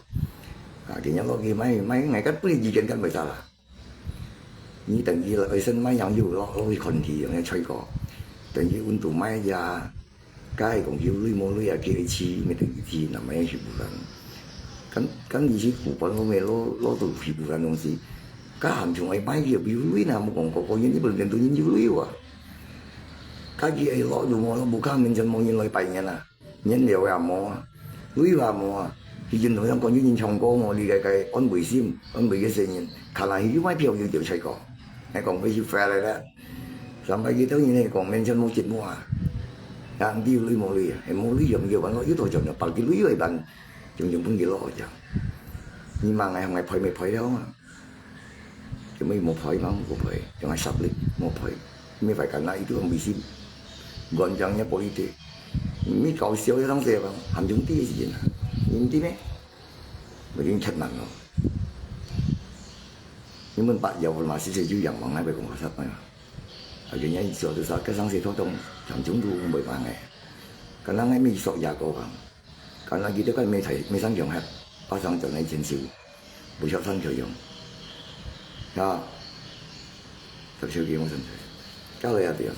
cái nhóm kia mấy ngày cách bây gì chuyện cách bây giờ là như từng gì là ở sân mấy nhóm dù lo còn thì nghe chơi có từng gì quân tù mấy giờ cái còn要女冇女啊，幾次咪第2次，嗱咪一全部人，咁以前股份我咪攞到全部人東西，家含仲係買嘅要女嗱，冇講個人呢部人都要女喎，家己係攞到我冇卡面就冇人來拜人啊，人料又冇啊，女話冇啊，以前同香港演唱歌我哋嘅安慰先，安慰嘅聲音，看來要買票要調出個，係講俾小費嚟啦，上擺幾多年嚟講面真冇節目啊。Yang dia lui mau lui, mau lui yang dia bang lo itu macam apa? Dia lui bang, jung pun dia lo aja. Ni mang ngày hôm nay phơi mày phơi đâu mà, cái mấy một phơi mang một phơi, cho ngày sắp lịch một phơi, mấy phải cái này itu không bị sim, còn chẳng nhá politik, mấy cậu xíu cái thằng xe bang, ham chúng tí gì vậy? Nhìn tí mấy, mình đi chặt nặng rồi. Nhưng mình bắt đầu mà sẽ chịu dạng bằng này phải cũng có sắp này. Ở cái nhà sửa từ sau cái sáng sẽ thoát trong chẳng chúng tôi không bởi vàng này cái năng ấy mình sọ già cố gắng cái năng gì đó cái mình thấy mình sáng dùng hết ba sáng chỗ này chiến sĩ buổi sáng sáng sử dụng đó thật sự kia không sẵn cái này là tiền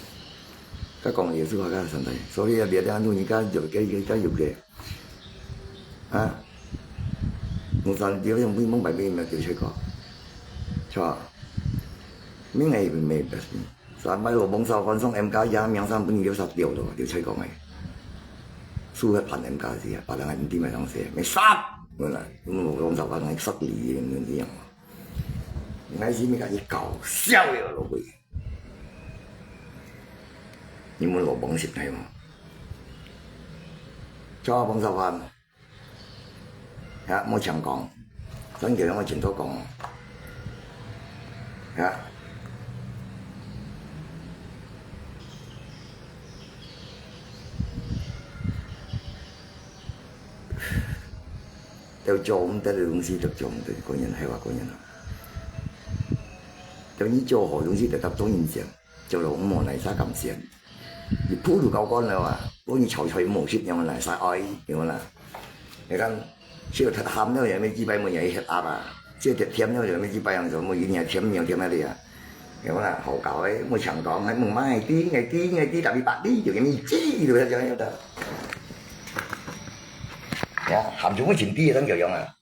cái còn nhiều thứ cái sẵn đây所以別的弄你家有cái有嘅啊我上屌用杯蒙白杯咪叫出個錯mấy ngày mình mệt sáng mai lô bông sau con xong em cá giá miếng sang bên điều sạt điều rồi điều chơi có mày xu hết phần em cá gì à bà đang ăn tim mày đang xe mày sát rồi là lô bông sau con này sát lì những gì ngay gì mấy cái gì cầu xéo rồi lô bì nhưng mà lô bông xịt này mà cho bông sau con mua chẳng còn sáng giờ nó mà chuyển thôi còn theo trộm tới là东西được trộm tới có nhân hay có nhân theo như cho hỏi东西được tập trung印象就老五毛嚟晒咁先你鋪到夠乾啦嘛好似臭菜冇雪咁嚟晒愛咁啦你看少特鹹咗又咩幾百蚊又吃鴨啊即係甜咗又咩幾百樣就冇一年甜nhiều甜嚟啊咁啦好搞ấy冇chẳng講喺mùng mai ngày tí đặc biệt bạn đi rồi cái gì chi rồi cho nó được含住我前啲等樣啊，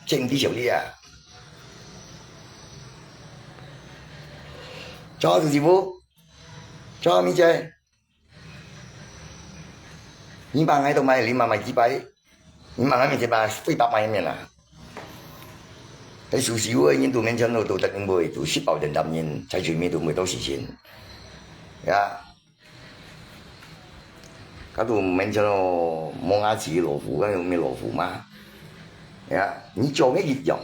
正啲少啲啊，抓住師傅，抓咪啫，你把喺度買，5萬買幾百，5萬喺面前買400萬一面啦，喺少少嘅印度面前度都得唔會，都10包定10年，在最尾都唔會到時錢，嗰度面前咯，望下自己羅浮，跟住咩羅浮嘛？你做咩熱用？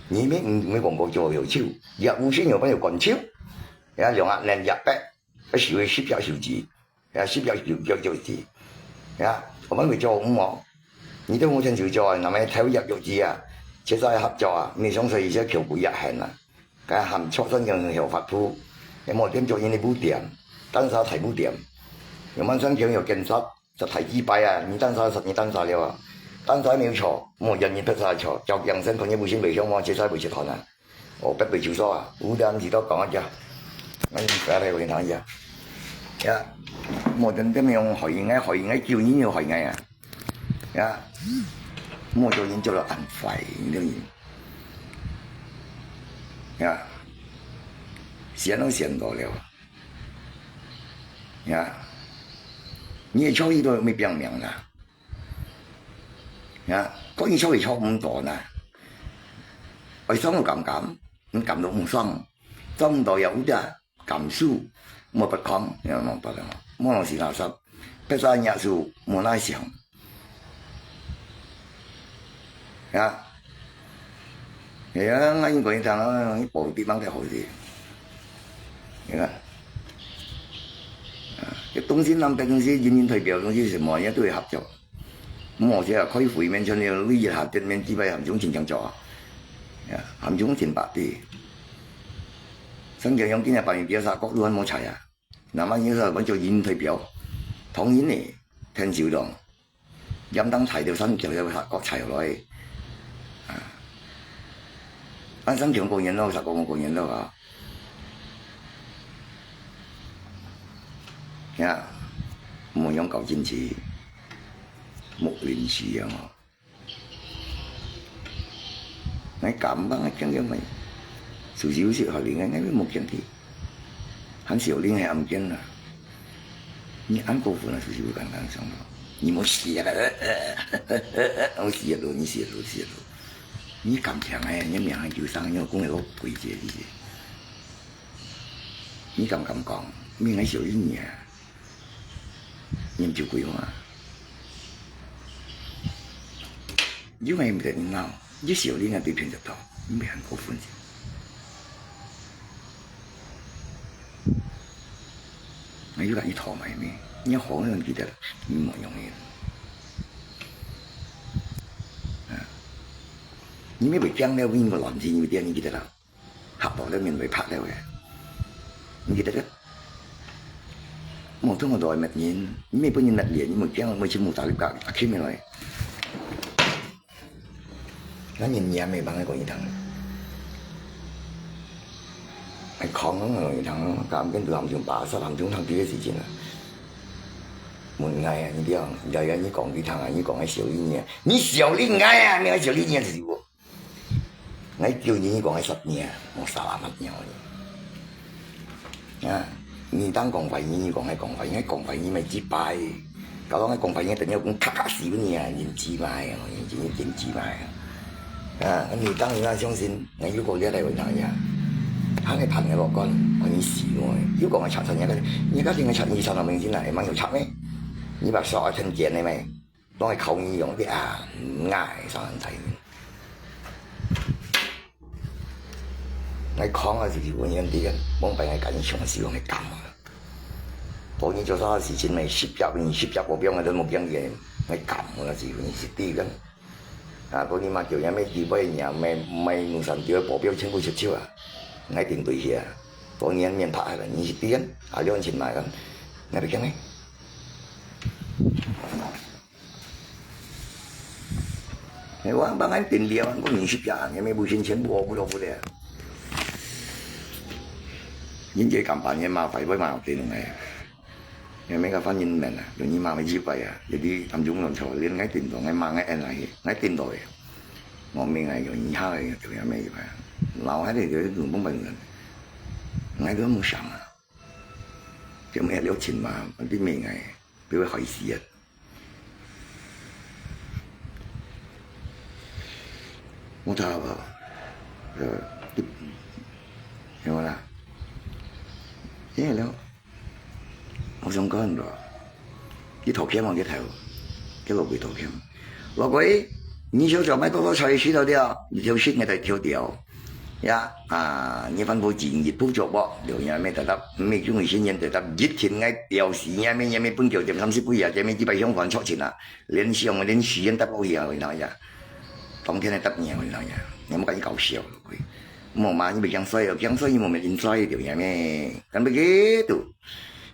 你咩唔會廣告做又超，日戶先又幫又滾超，兩日連日白，一時會10小時，10小時，我們會做5毛，你都冇親自做啊，嗱咪睇入肉字啊，切晒合作啊，你想食而且橋背日行啊，梗係含出身嘅又發鋪，你冇點做嘢你冇掂，單手提冇掂，有晚上叫又見實。就提幾百啊！你單晒10年單晒了啊！单台没有错，我人员不晒错，就人身碰一部先未相往，这晒未出台啊，我不被照说啊，我哋時都講一隻，我睇睇我哋睇一隻，呀，我哋點樣學嘢叫人要學嘢啊，呀，我做人做到很快呢啲嘢，呀，想都想到了，呀，你嘅錯意都未表明啦。呀，嗰件錯係錯誤多啦，我爽到咁，咁到唔爽，爽到有啲感受，我不抗，你明白啦？我是垃圾，不晒嘢數冇拉想，呀，係啊，我應該睇啦，呢部地方嘅好啲，你看。東西南北公司人員代表東西什麼嘢都會合作。咁或者係開會面出嚟，呢熱下啲面指揮含總前長做啊，含總前白啲。新疆有幾日扮完表曬，國都很冇齊啊。南灣有時候揾做演代表，當然嚟聽少檔，飲燈齊到新疆有國齊落去。新疆個人都實個個人都話，冇用舊堅持。木亂事啊！我咁吧，我講咗咪少少少後年我木堅持，很少年係唔堅啦。你按過分啦，少少簡單上咯。你冇試啦，我試咯，你試咯，試咯。你咁強嘅，你命係叫生，因為講係攞背脊啲嘢。你咁講，命係少啲嘢，你唔照顧我啊？因為唔得鬧，一小年嘅對片就到，沒很過分。我要你拖埋咩？你好人記得，你冇用嘅。你咪會講了邊個亂字，你點你記得啦？合落咧面會拍了嘅，你記得嘅？冇通過代物件，你咪本人物件，你咪講咪全部打入格，打起咪來。我年嘢未幫佢講一堂，係講嗰個一堂，咁跟住含中把塞含中堂幾個時間啦。門嗌啊，你啲啊，又有你講幾堂啊，你講係小年嘢，你小年嗌啊，你係小年嘢是喎。我叫你講係10年，我30年啊！你當講費，你講係講費，你講費你咪知拜，搞到我講費你等於講卡卡死嗰啲啊，認知拜啊，認知拜啊！你當然啦，相信你如果你嚟揾人呀，肯係朋友落干，我你試我，如果我查親嘢嘅，而家點解查20萬蚊先啦？你問要查咩？你把傻聽見你咪，當係扣你用啲啊，唔啱三人睇。我講啊，就是揾人啲人，幫病人緊長時間去撳啊。當然做啥事情咪攝入個表我都冇驚嘢，我撳啊，是揾蝕啲嘅。嗰啲嘛叫有咩智慧人，唔係用神叫保鏢全部出超啊！我定對起啊，當然面拍係你蝕啲人，2錢買咁，我哋驚咩？你話幫人定料，我認識人，有咩無錢錢我不落不了。人家咁辦嘢嘛，費鬼嘛定係，有咩個反應明啊？用你嘛咪智慧啊！有啲咁種論錯，你喺電動喺嘛喺 N 嚟，喺電台，我明係用以下嘅做有咩嘢？鬧喺度就用幫病人，我都冇想啊！做咩2錢嘛？啲咩係俾佢害死啊！我睇下有冇啦？因為咧，我想講咗，啲圖片我幾睇喎，幾落回圖片。老鬼，你想做咩多多菜樹頭啲啊？你條線我哋跳掉，你吩咐自然熱鋪作喎，又有咩特得？咩中意先人特得？熱天嘅掉時有咩半條點30杯啊？有咩幾百香飯出錢啊？連上連樹人得好嘢啊！嗱呀，當天係得嘢嗱呀，有冇咁搞笑？冇嘛，你咪講衰你冇咪認衰條嘢咩？咁咪幾度？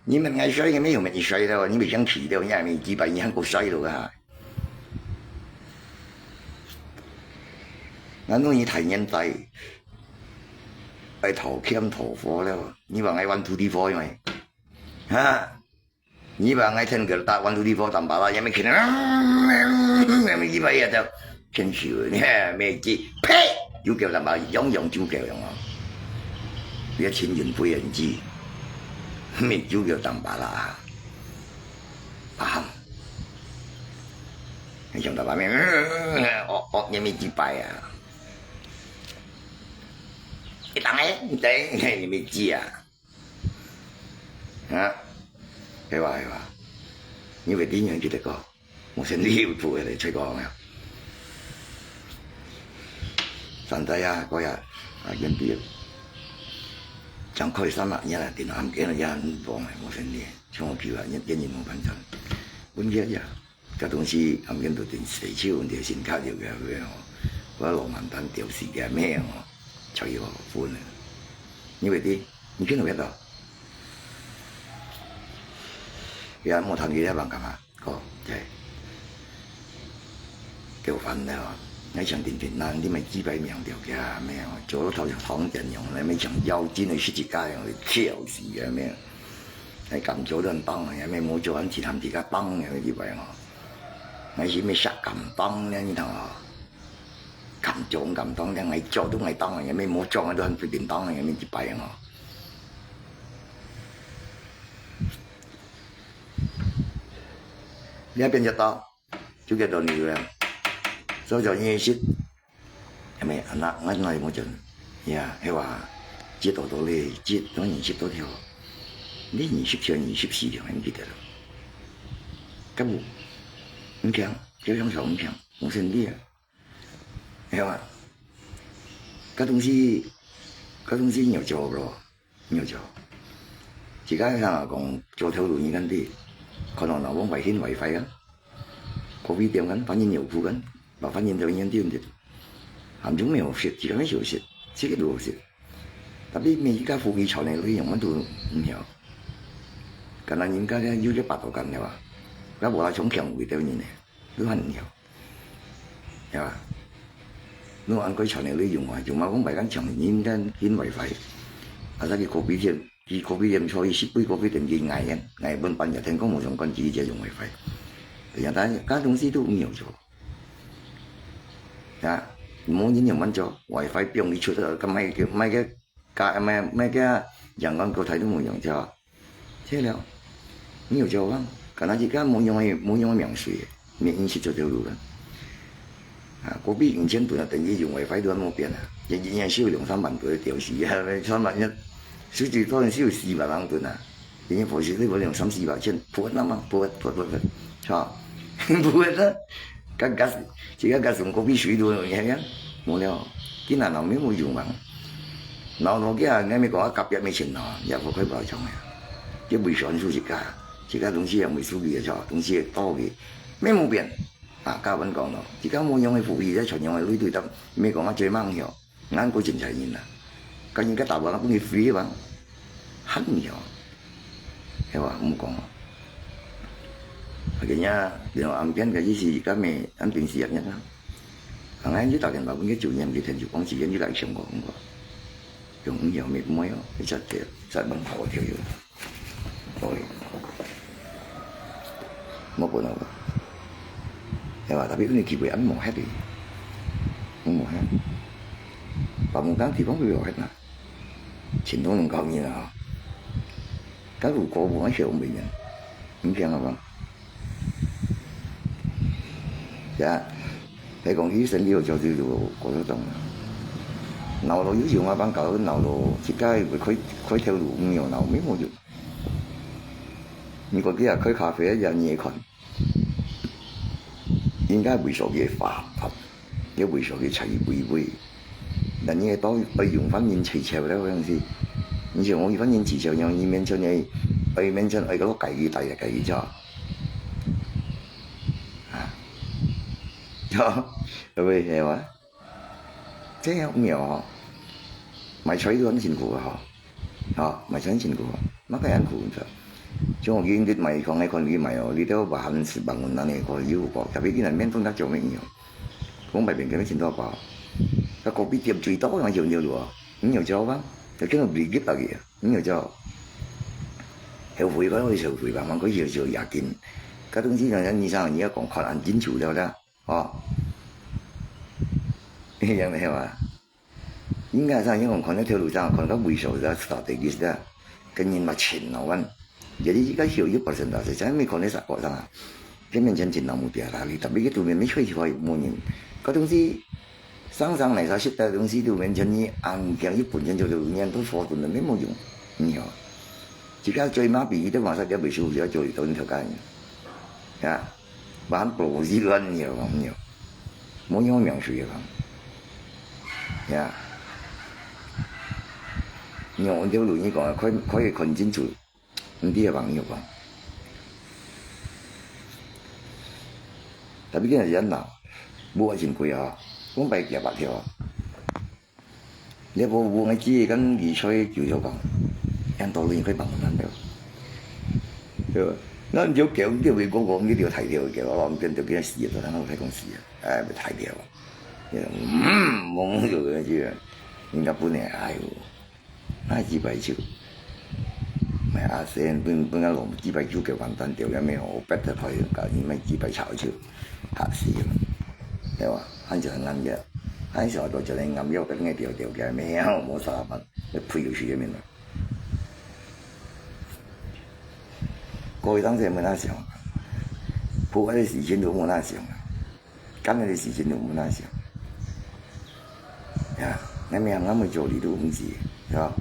你咪愛衰嘅咩？又咪你衰咯？你咪講皮條嘢咪幾百人個衰咯啊！俺弄一台年代，爱讨欠讨佛了，你话爱玩土地佛咪？哈？你话爱听个打玩土地佛淡白啦，也没看到，也没几百嘢就天笑，你看咩知？呸！要叫淡白，样样招叫样啊！一千人非人知，咩招叫淡白啦？啊！你想淡白咩？惡嘢未知拜啊！你等咧，你等，你未知啊？啊？係話，因為點樣記得個？我先呢要做嚟吹講啊！上帝啊，嗰日啊，跟住張開心啊，一日電話唔見啦，一人放嚟我先呢，將我叫啊，一年冇品質，本日呀，個東西啱見到電視超條線卡條嘅佢哦，嗰羅曼丹屌絲嘅咩哦，隨我歡啊！因為啲你見到一度。有冇談幾多萬㗎嘛？個即係叫瞓咧喎，喺場電團嗱啲咪資幣名條嘅咩？做咗頭躺陣用咧，咪場腰尖去設計去跳事嘅咩？係咁做都人當嘅，咩冇做緊自談自家當嘅嗰啲位我，係啲咩實咁當咧？呢頭咁做咁當咧，係做都係當嘅，咩冇做都係隨便當嘅，咩啲幣我。你一邊就到，就叫到你了，所以就認識，係咪？嗱，我嚟冇盡，呀，係話知道到你知當認識到條，你認識條認識事條唔記得啦，咁唔強，就享受唔強，我先啲啊，係嘛？嗰東西要做咯，要做，而家香港做條路而家啲。可能老王危險違法啊，嗰邊點緊，反正有苦緊，話反正就應啲啲，含中沒有蝕，自己沒有蝕，自己都有蝕。tapi咪而家副機場嚟嗰啲用乜都唔曉，可能人家咧要100多斤嘅話，而家無啦從強回到人哋，都係唔曉，係嘛？你按機場嚟嗰啲用啊，用乜講為緊長年間顯違法，啊所以嗰邊添。啲嗰邊人坐10杯嗰邊定幾捱嘅，捱半日聽講冇用棍子就用 WiFi，人但係間公司都唔要做，啊冇人用乜做 WiFi 不容易出得，咁咪嘅價咪嘅人工個體都冇用做，即係了，唔要做啊，可能而家冇用名水，免認識咗條路啦，啊嗰邊5000噸啊，等於用 WiFi 都冇變啊，日需要2-3萬噸條線啊，3萬一。少最多需要400萬噸啊！人家貨車呢個量300-400千，撥啊嘛，撥，錯，撥啦！而家從嗰邊水到係啊，冇了，啲人後面冇用啊！鬧幾下，啱咪講夾一咪錢啊，入個區包場啊，啲未上數而家東西又未數嘅錯，東西多嘅，咩冇變啊？嘉賓講咯，而家冇用嘅服務咧，全用係呢對得，咩講啊？最猛嘅，啱嗰陣就係啦。咁而家大話講你 free 嘛，很nhiều，係話咁講。而家電話暗邊嘅意思而家咪按電視入一啦，行啱啲大電話本嘅做嘢唔記得住講自己啲嚟上過咁個，用咁又咪唔係咯，你實問頭條要，對，冇辦法，係話特別嗰啲機會啱冇hết đi，冇hết，và một cái thì có người hết là chính thống cầu như nào cái vụ cổ của nó mình những chuyện không dạ thì còn ý sinh yêu cho tiêu thụ của nó tổng nào đồ dưới mà bán cỡ nào đồ chỉ cái khối theo đủ nhiều nào mấy một chút nhưng còn cái là khối cà phê giờ nhẹ còn應該會所嘅法合，一會所嘅齊會。但係當對用翻現齊潮咧嗰陣時，以前我翻現齊潮用意面出嚟，對面出嚟嗰個計大嘅計咗，啊，咗係咪係話？即係咁樣買水都很辛苦啊，買水很辛苦，乜都很苦就。Cuma gini dit mai kong ekon gini mai oh dia bahan bangunan ekor juga tapi gini main pun tak cuma ini, kong baik bengkel macam tu apa. 個個別店最多我用咗咯，咁又做吧，就跟住未結白嘅，咁又做，後悔嗰啲後悔吧，我嗰時做廿件，嗰東西就係2、3年講可能真做咗啦，哦，一樣係嘛？應該上因為看那條路上看到維修的star地嘅時候，跟人嘛錢咯揾，而家依家少1%啦，實際沒看那啥過上啊，這面前錢都冇變啦，你特別個對面沒吹起來冇人，嗰東西。上來啥食的東西都完全你硬件一本身就人都貨頓都沒冇用，你好，而家最麻痹都話曬嘅維修而家做到呢條街，啊，玩布子嗰啲嘢咁樣，冇用描述嘅咁，呀，你按條路呢講，可以看清楚，呢啲係朋友講，特別係人鬧，冇錢貴啊。講白幾百條，你部我知緊二歲叫咗講，人道理佢bằng難條，對吧？那你就叫啲會講呢條提條嘅，我諗跟住幾多事都等我睇公司啊，咪提條，懵咗嘅知啊，人家本嚟哎呦，幾百條，咪阿成本間攞幾百條嘅還單條，有咩好逼得佢搞啲咩幾百炒條，嚇死啦，係嘛？hắn就係啱嘅，hắn上到就係啱喐緊嘅條嘅，咩冇啥物，你配入去嘅面啦。過去當時冇那想，鋪嗰啲事情都冇那想，幹嗰啲事情都冇那想。呀，你咩啱去做你都唔知，係吧？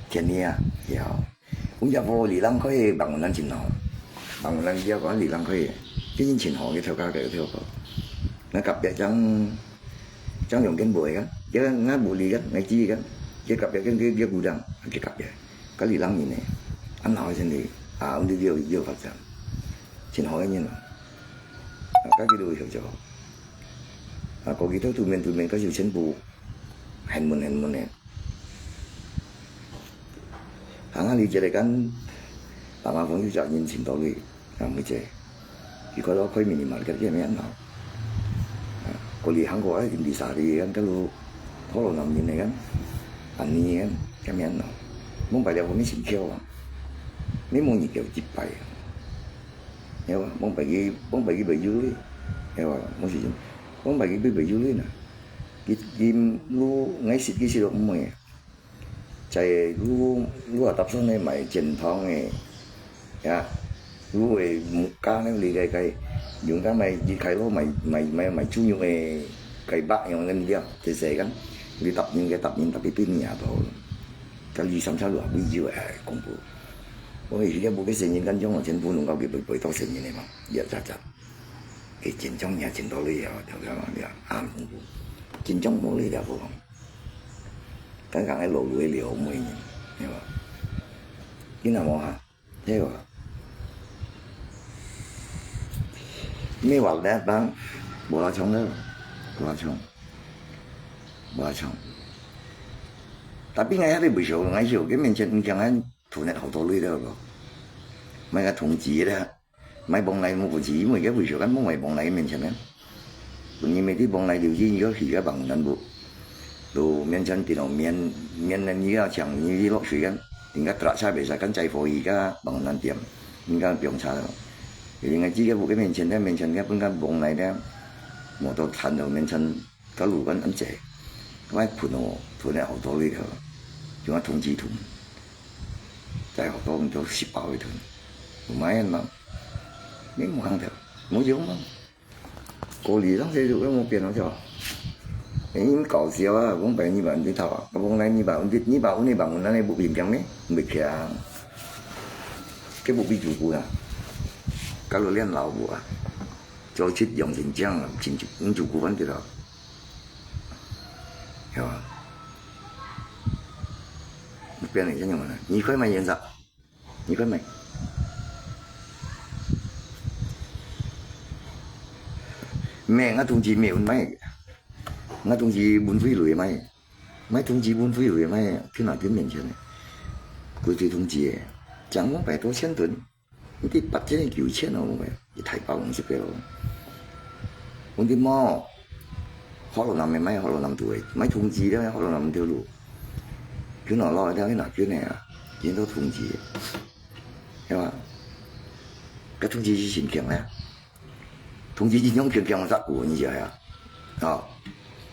天氣啊，也好，咁入貨離冷可以bằng một năm前行，bằng một năm之後講離冷可以，啲人前行嘅條價嘅條價。nó cặp vợ trong dùng cái bụi kan, chứ nó bụi gì kan, ngày chi kan, chứ cặp vợ cái cụ đằng, cái cặp vợ, cái gì lắm gì này, anh hỏi xem thì ông đi vô Phật giáo, xin hỏi như nào, các cái đôi hiểu cho, có cái tụi mình có sự sinh phụ, hành môn này, hàng đi chơi đây kan, bà phong chú chọn nhìn xin tổ đi, làm mới chơi, chỉ có đó khơi mình mà cái mấy anh nào. Kalau di Hangzhou ada di Sari kan kalau namanya ni kan, ani kan, kami kan, mau bayar kami singgah, ni mau nyikir cipai, ya mau bagi baju ni, ya mau sih, mau bagi baju ni na, kim lu ngay xịt cái xịt được mày, chạy lu ở tập số này mày truyền thống này, ya, lu về một ca này đi cái dùng cái mày đi khai lô mày chú nhung cái bác yang lên dia thì sẽ kan đi tập những cái pin nhà thôi cái gì xong sau đó bây giờ công bố bởi vì cái bộ cái sinh nhân căn trong là chính phủ nông cao cái bởi tao sinh nhân này mà giờ chắc cái chính trong nhà chính đó lý à theo cái là công bố chính trong mỗi lý là vô cái cái lộ lưỡi liều mình hiểu không cái nào mà thế rồi mấy hoạt đẹp đó bộ la chồng đó bộ la chồng tapi ngay hari besok ngay siu cái mình chân jangan thu net hậu tôi đó rồi mấy cái thống chỉ đó mấy bọn này một chỉ mấy cái besok kan mấy bọn này mình chân đó cũng như mấy cái bọn này điều gì có khi cái bằng năng bộ đồ miền chân thì nó miền này như là chẳng như lót水kan tinggal terasa biasa kan chạy phổi cái bằng năng tiệm tinggal biong xa rồi thì ngày chỉ cái vụ cái miền chân cái bên cái vùng này đó một tổ thành đầu miền chân cái lũ con ăn trẻ cái phụ này hậu tổ đi thôi chúng ta thống chỉ thùng tại hậu tổ cho ship bảo cái thùng máy anh mà mấy một hàng thật mỗi giống lắm cô lý lắm xây dựng cái một tiền nó cho những cậu xíu á cũng phải như bạn đi thọ cái vùng này như bảo này bằng nó này bộ bình chẳng đấy mình kia cái bộ bị chủ của à cái lối lên lầu của cho chết dòng tình trang chính chủ của vấn đề đó hiểu không bên này cho nhau này như khối mày nhận ra như khối mày mẹ ngã tung chỉ mèo mày ngã tung chỉ bốn phi lưỡi mày tung chỉ bốn phi lưỡi mày thế nào tiếng miền trên này cuối thì tung chỉ chẳng có phải 多千吨你bắt trên kiểu千đâu vậy thì thầy bảo cũng sẽ biết rồi 我的猫學路南咪咪學路南度嘅，咪通知咧學路南條路，佢哪攞條佢哪捐嚟啊？見到通知，係嘛？個通知是先強咧，通知這種強強殺過，你知係啊？哦，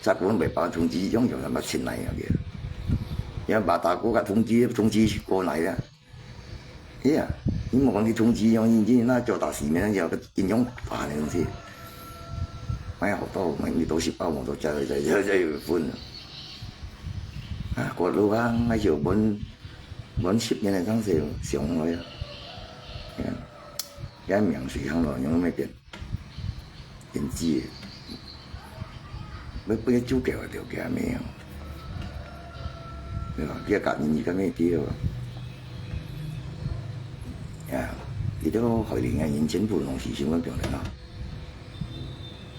殺過未把通知這種就係乜錢嚟嘅？因為把大哥嘅通知過嚟咧，係啊，你冇講啲通知樣，你那做大事面有個這種大嘅東西。買好多，買你都是包我都真要分啊！過路啊，買條本10年嚟當時上來啊，一名水行來用咩變知，不要租給我條嘅咩啊？佢隔年而家咩啲啊？啊，你都去年嘅前半龍時先咁樣嚟咯。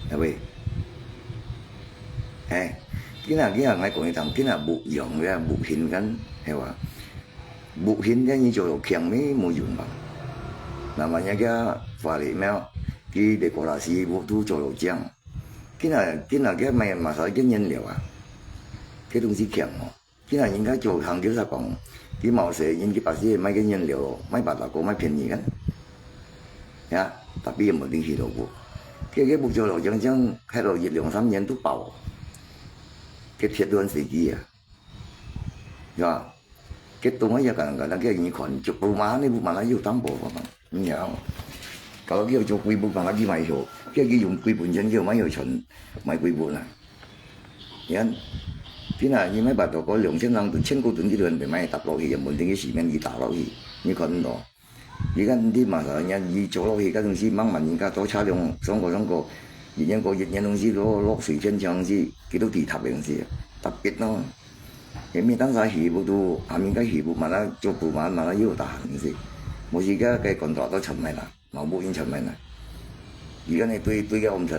係咪？誒，今日我講你談，今日木用嘅木顯緊係話，木顯嘅你做強咩冇用吧？嗱，萬一家話嚟咩？佢哋過來時木都做到漿，今日嘅咪馬上嘅燃料啊，嘅東西強喎。今日人家做行叫實講，啲毛蛇人家把啲買嘅燃料買白大個買便宜緊，呀，特別冇啲氣到過。cái bộ cho lộ chân chân hay là nhiệt lượng 3 年都爆，cái thiết đơn時機啊，係cái東西個人cái gì còn chụp bộ má này bộ má nó yêu tắm bộ mà, nhớ, kalau dia chụp quy bộ mà nó đi máy số, cái dùng quy bộ chân kêu máy hiệu chuẩn, máy quy bộ này, nhớ, thế nào như mấy bà tổ có lượng chức năng từ 1000 吨啲量俾máy搭落去，又冇定啲時間去打落去，你看到。而家啲麻煩人易做落去，而家東西掹問人家多車輛，上個，熱嘢東西攞水槍槍時，幾多地塔嘅東西，特別咯。前面等晒起步都，下面嘅起步慢慢做步慢慢要大行先。冇而家嘅contract都出埋啦，冇保險出埋啦。而家你對嘅唔實，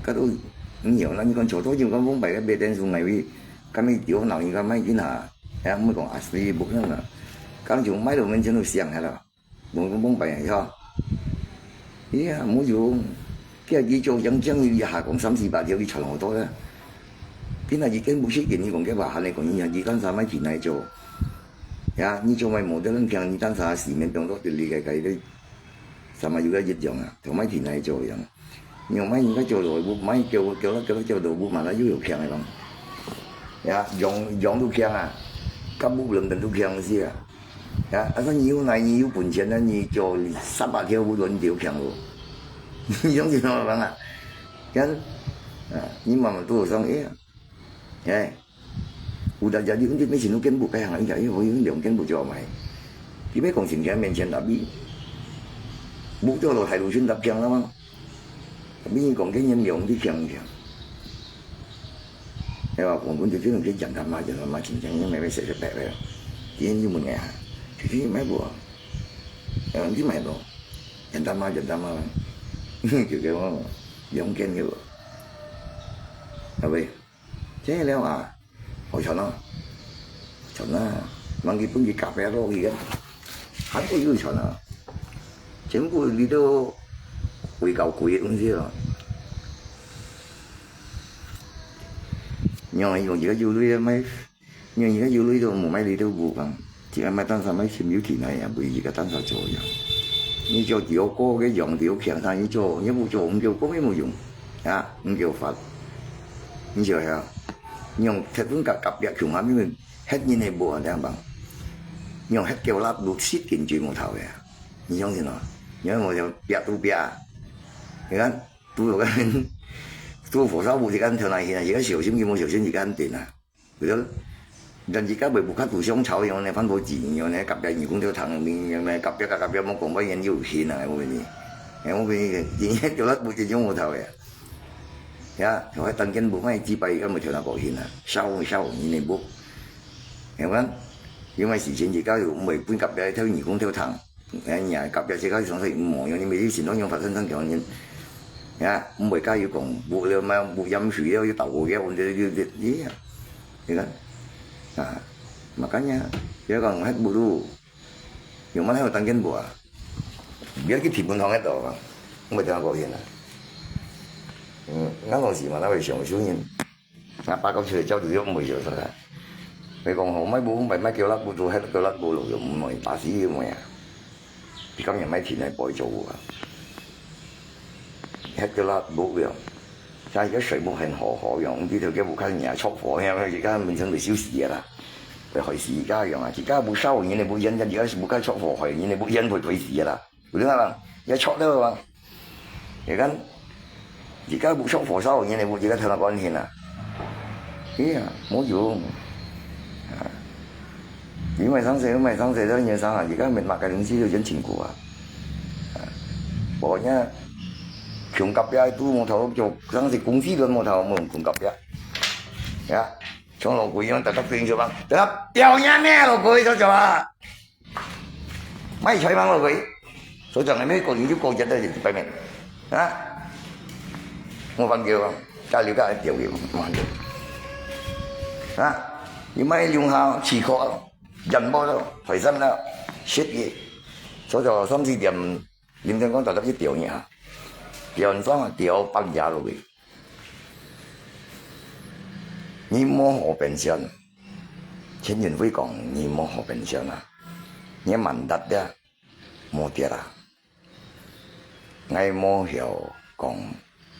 家都唔樣啦。你講做多要講封閉嘅別頂數咪會，咁你屌鬧而家咪見下，誒唔會講asli bukan啦，咁仲買到蚊真都想係啦。冇咁崩閉係嗬，咦啊冇用，今日做整一下講3、4百條，佢長好多啦。邊係已經冇出現呢個嘅話，你講二單3米田嚟做，呀你做咪冇得撚強，二單3時面當多啲你嘅計啲，3米要一樣啊，同米田嚟做樣，用米而家做來部米叫到部嘛，啦要強嚟講，呀用都強啊，根本兩都強先啊。啊！阿個你要本錢啦，你做300條會輪條強咯，你種是怎麼辦啊？咁啊，你慢慢多上誒，有大家啲啲咩錢都跟不開行，而家我已經兩跟不咗咪，點解講成嘅面前特別，冇咗落係路線特強啦嘛，邊講緊人用啲強，你話根本就只能嘅人他媽錢錢，因為咩食白咧，點知冇嘢啊？啲買部，有啲買到，人他媽，叫我兩件嘅喎，係咪？即係你話好長啦，問佢本佢夾俾攞去嘅，很多要長啊，全部你都會夠貴嘅東西咯。因為而家要女咪，因為而家要女都冇買你都冇咁。只係咪單身咪少田係啊？每而家單身做樣，你做條歌嘅樣條強，但係做一冇做唔叫歌咩冇用啊？唔叫法，你就係啊，用鐵本夾夾入強下邊黑煙係冇人聽bằng，用黑叫粒六絲件住我頭嘅，你相信我？因為我就別都別，你看都有間都火燒冇時間條嚟嘅，而家小心佢冇小心而家電啊，佢都。人而家咪無卡互相炒樣咧，分佈自然樣咧，夾日義工條藤面樣咧，夾一冇講乜嘢要錢啊！我邊我邊而做得冇隻種我頭嘅，呀，就喺登緊冇乜紙幣，咁咪條下保險啊，收你哋冇，係咪？因為時錢而家又唔係搬夾日條義工條藤，誒呀夾日而家上4、5毛樣，你咪啲錢都用發生強嘅，呀，唔係家要講冇了嘛，冇飲水要豆嘅，我哋要咦，你看。Nah, makanya ya kalau ngeliat buru, yang mana yang tangkin buah, biar kita timbun hang itu kan, nggak jangan kau hian, nggak sih malah besok sunyin. 8九歲就走咗梅咗實啦。你講好咪冇咪叫甩冇做喺叫甩冇路用唔係打死咁嘅呀？今日咪田係白做啊，喺叫甩冇用。但係而家水木係好用，呢條嘅冇開人出火嘅，而家變成2小時啦。佢開始而家用啊，而家冇收人哋冇引，而家冇開出火係人哋冇引佢退事啦。點解嘛？一出咧嘛，而家冇出火收人哋冇而家睇下關鍵啦。咦啊，冇用。如果唔係生死都嘢生啊！而家明白嘅公司都揾錢股啊！我呢窮急嘅都冇頭做，生死公司都冇頭冇窮急嘅，呀！從老鬼樣特飛咗嘛？得掉嘢咩老鬼所做啊？咪取翻老鬼，所做係咩個年啲個日都係擺明啊！我瞓覺啊，加了加掉嘅慢啲啊！要咪用下持確。人波咯，提身啦，識嘢，所以3、4點點鐘講就得一調嘢嚇，調完裝調半日落去，你摸河邊上，前人會講你摸河邊上啊，你問得嘅冇跌啦，我摸曉講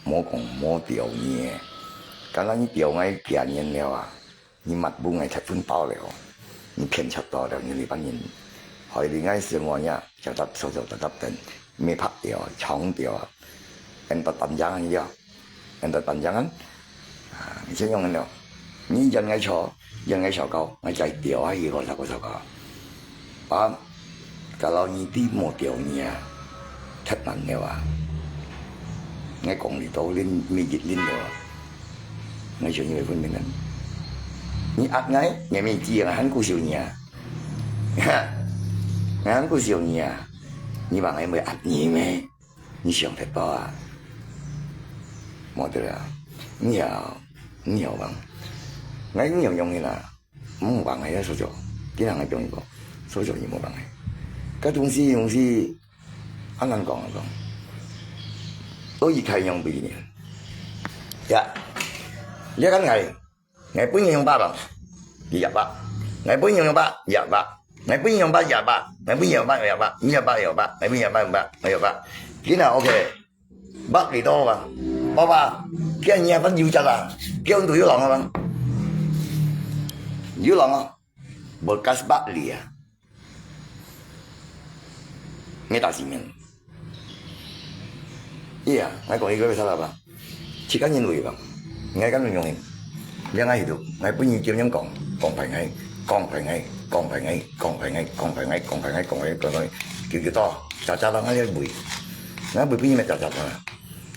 摸調嘢，咁啦你調我騙人了啊，你乜冇我七分包了。你騙出到了，你班人，害你愛生活呀，就得所得等，沒拍掉，搶掉，人得等獎一樣，人得等獎啊！你先用了，你人愛錯，人愛受夠，我再掉下一個受夠，啊！kalau你啲冇掉你啊，出問了啊！我講你到你未熱練了，我想你會分明啊！你壓我，你未知啊！很搞笑你啊，很搞笑你啊！你話我咪壓你咩？你想得多啊？冇得啦！你又講，我樣用嘅啦，唔話我一所做，幾人係用過，所做你冇話我。嗰種用是啱啱講，都易睇用俾你。呀，你講係。我本用800，你100；我本用800，你100；我本用800，100；我本用800，100；你100，100；我本用800，100；我100。今日 OK，100幾多嘛？800，今日你份要質啊？叫人都要浪啊嘛？要浪啊？Bekas Bali啊？我打字面。iya，我講呢個啥啦吧？切緊人類吧？我緊用用。ยังไงดูไงปุ่นยิ่งเจียมยังกองไปไง叫多雜啦，我一回，我一回邊咪雜啊？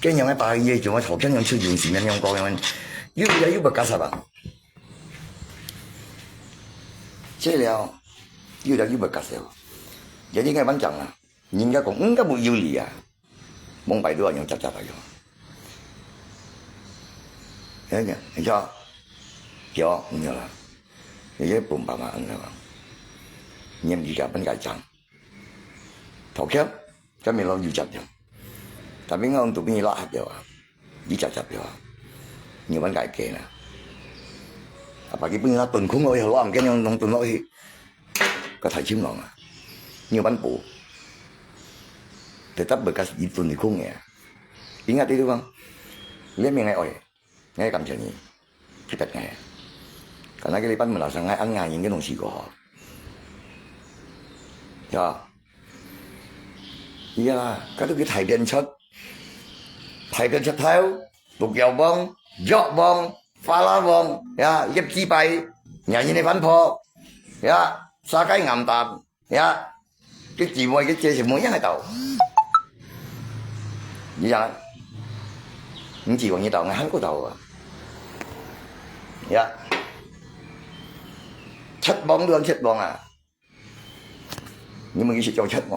跟住我把嘢做我頭跟樣出現時樣講樣，要不加實啊？這了，要不加實，有啲嘅穩陣啊，人家講應該冇要你啊，蒙蔽都係用雜嚟用，你知？有唔有啦？你一半百萬啦嘛？你唔而家本計賺，頭殼今日攞要集咗，但邊個到邊拉黑咗啊？呢集咗啊？你揾計嘅啦，啊把佢邊個斷空落去，攞唔驚用斷落去，個提簽落啊！你揾補，就得咪計以斷嚟空嘅，點解啲都講？你明係愛，你咁長嘢，佢得嘅。karena kita pan merasa ngayin cái đồng sĩ của họ, ya, iya, cái thải điện chất theo, lục dầu bông, giọt bông, pha lá bông, ya, ghép chi bay, nhà như này bắn phô, ya, xa cái ngầm tạm, ya, cái chỉ môi cái chơi chỉ muốn nhất hai tàu, như vậy, những chỉ còn như tàu ngày hắn có tàu à, ya. Chất bóng luôn chất bóng à, nhưng mà cái sự cho chất mà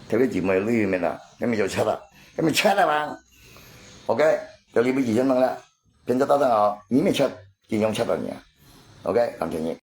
theo cái gì mà lưu mình là cái mình cho chất à, cái mình chất à mà ok cho lưu cái gì chân bằng là trên cho tao tao nghĩ mình chất chỉ用chất rồi nhỉ ok làm chuyện gì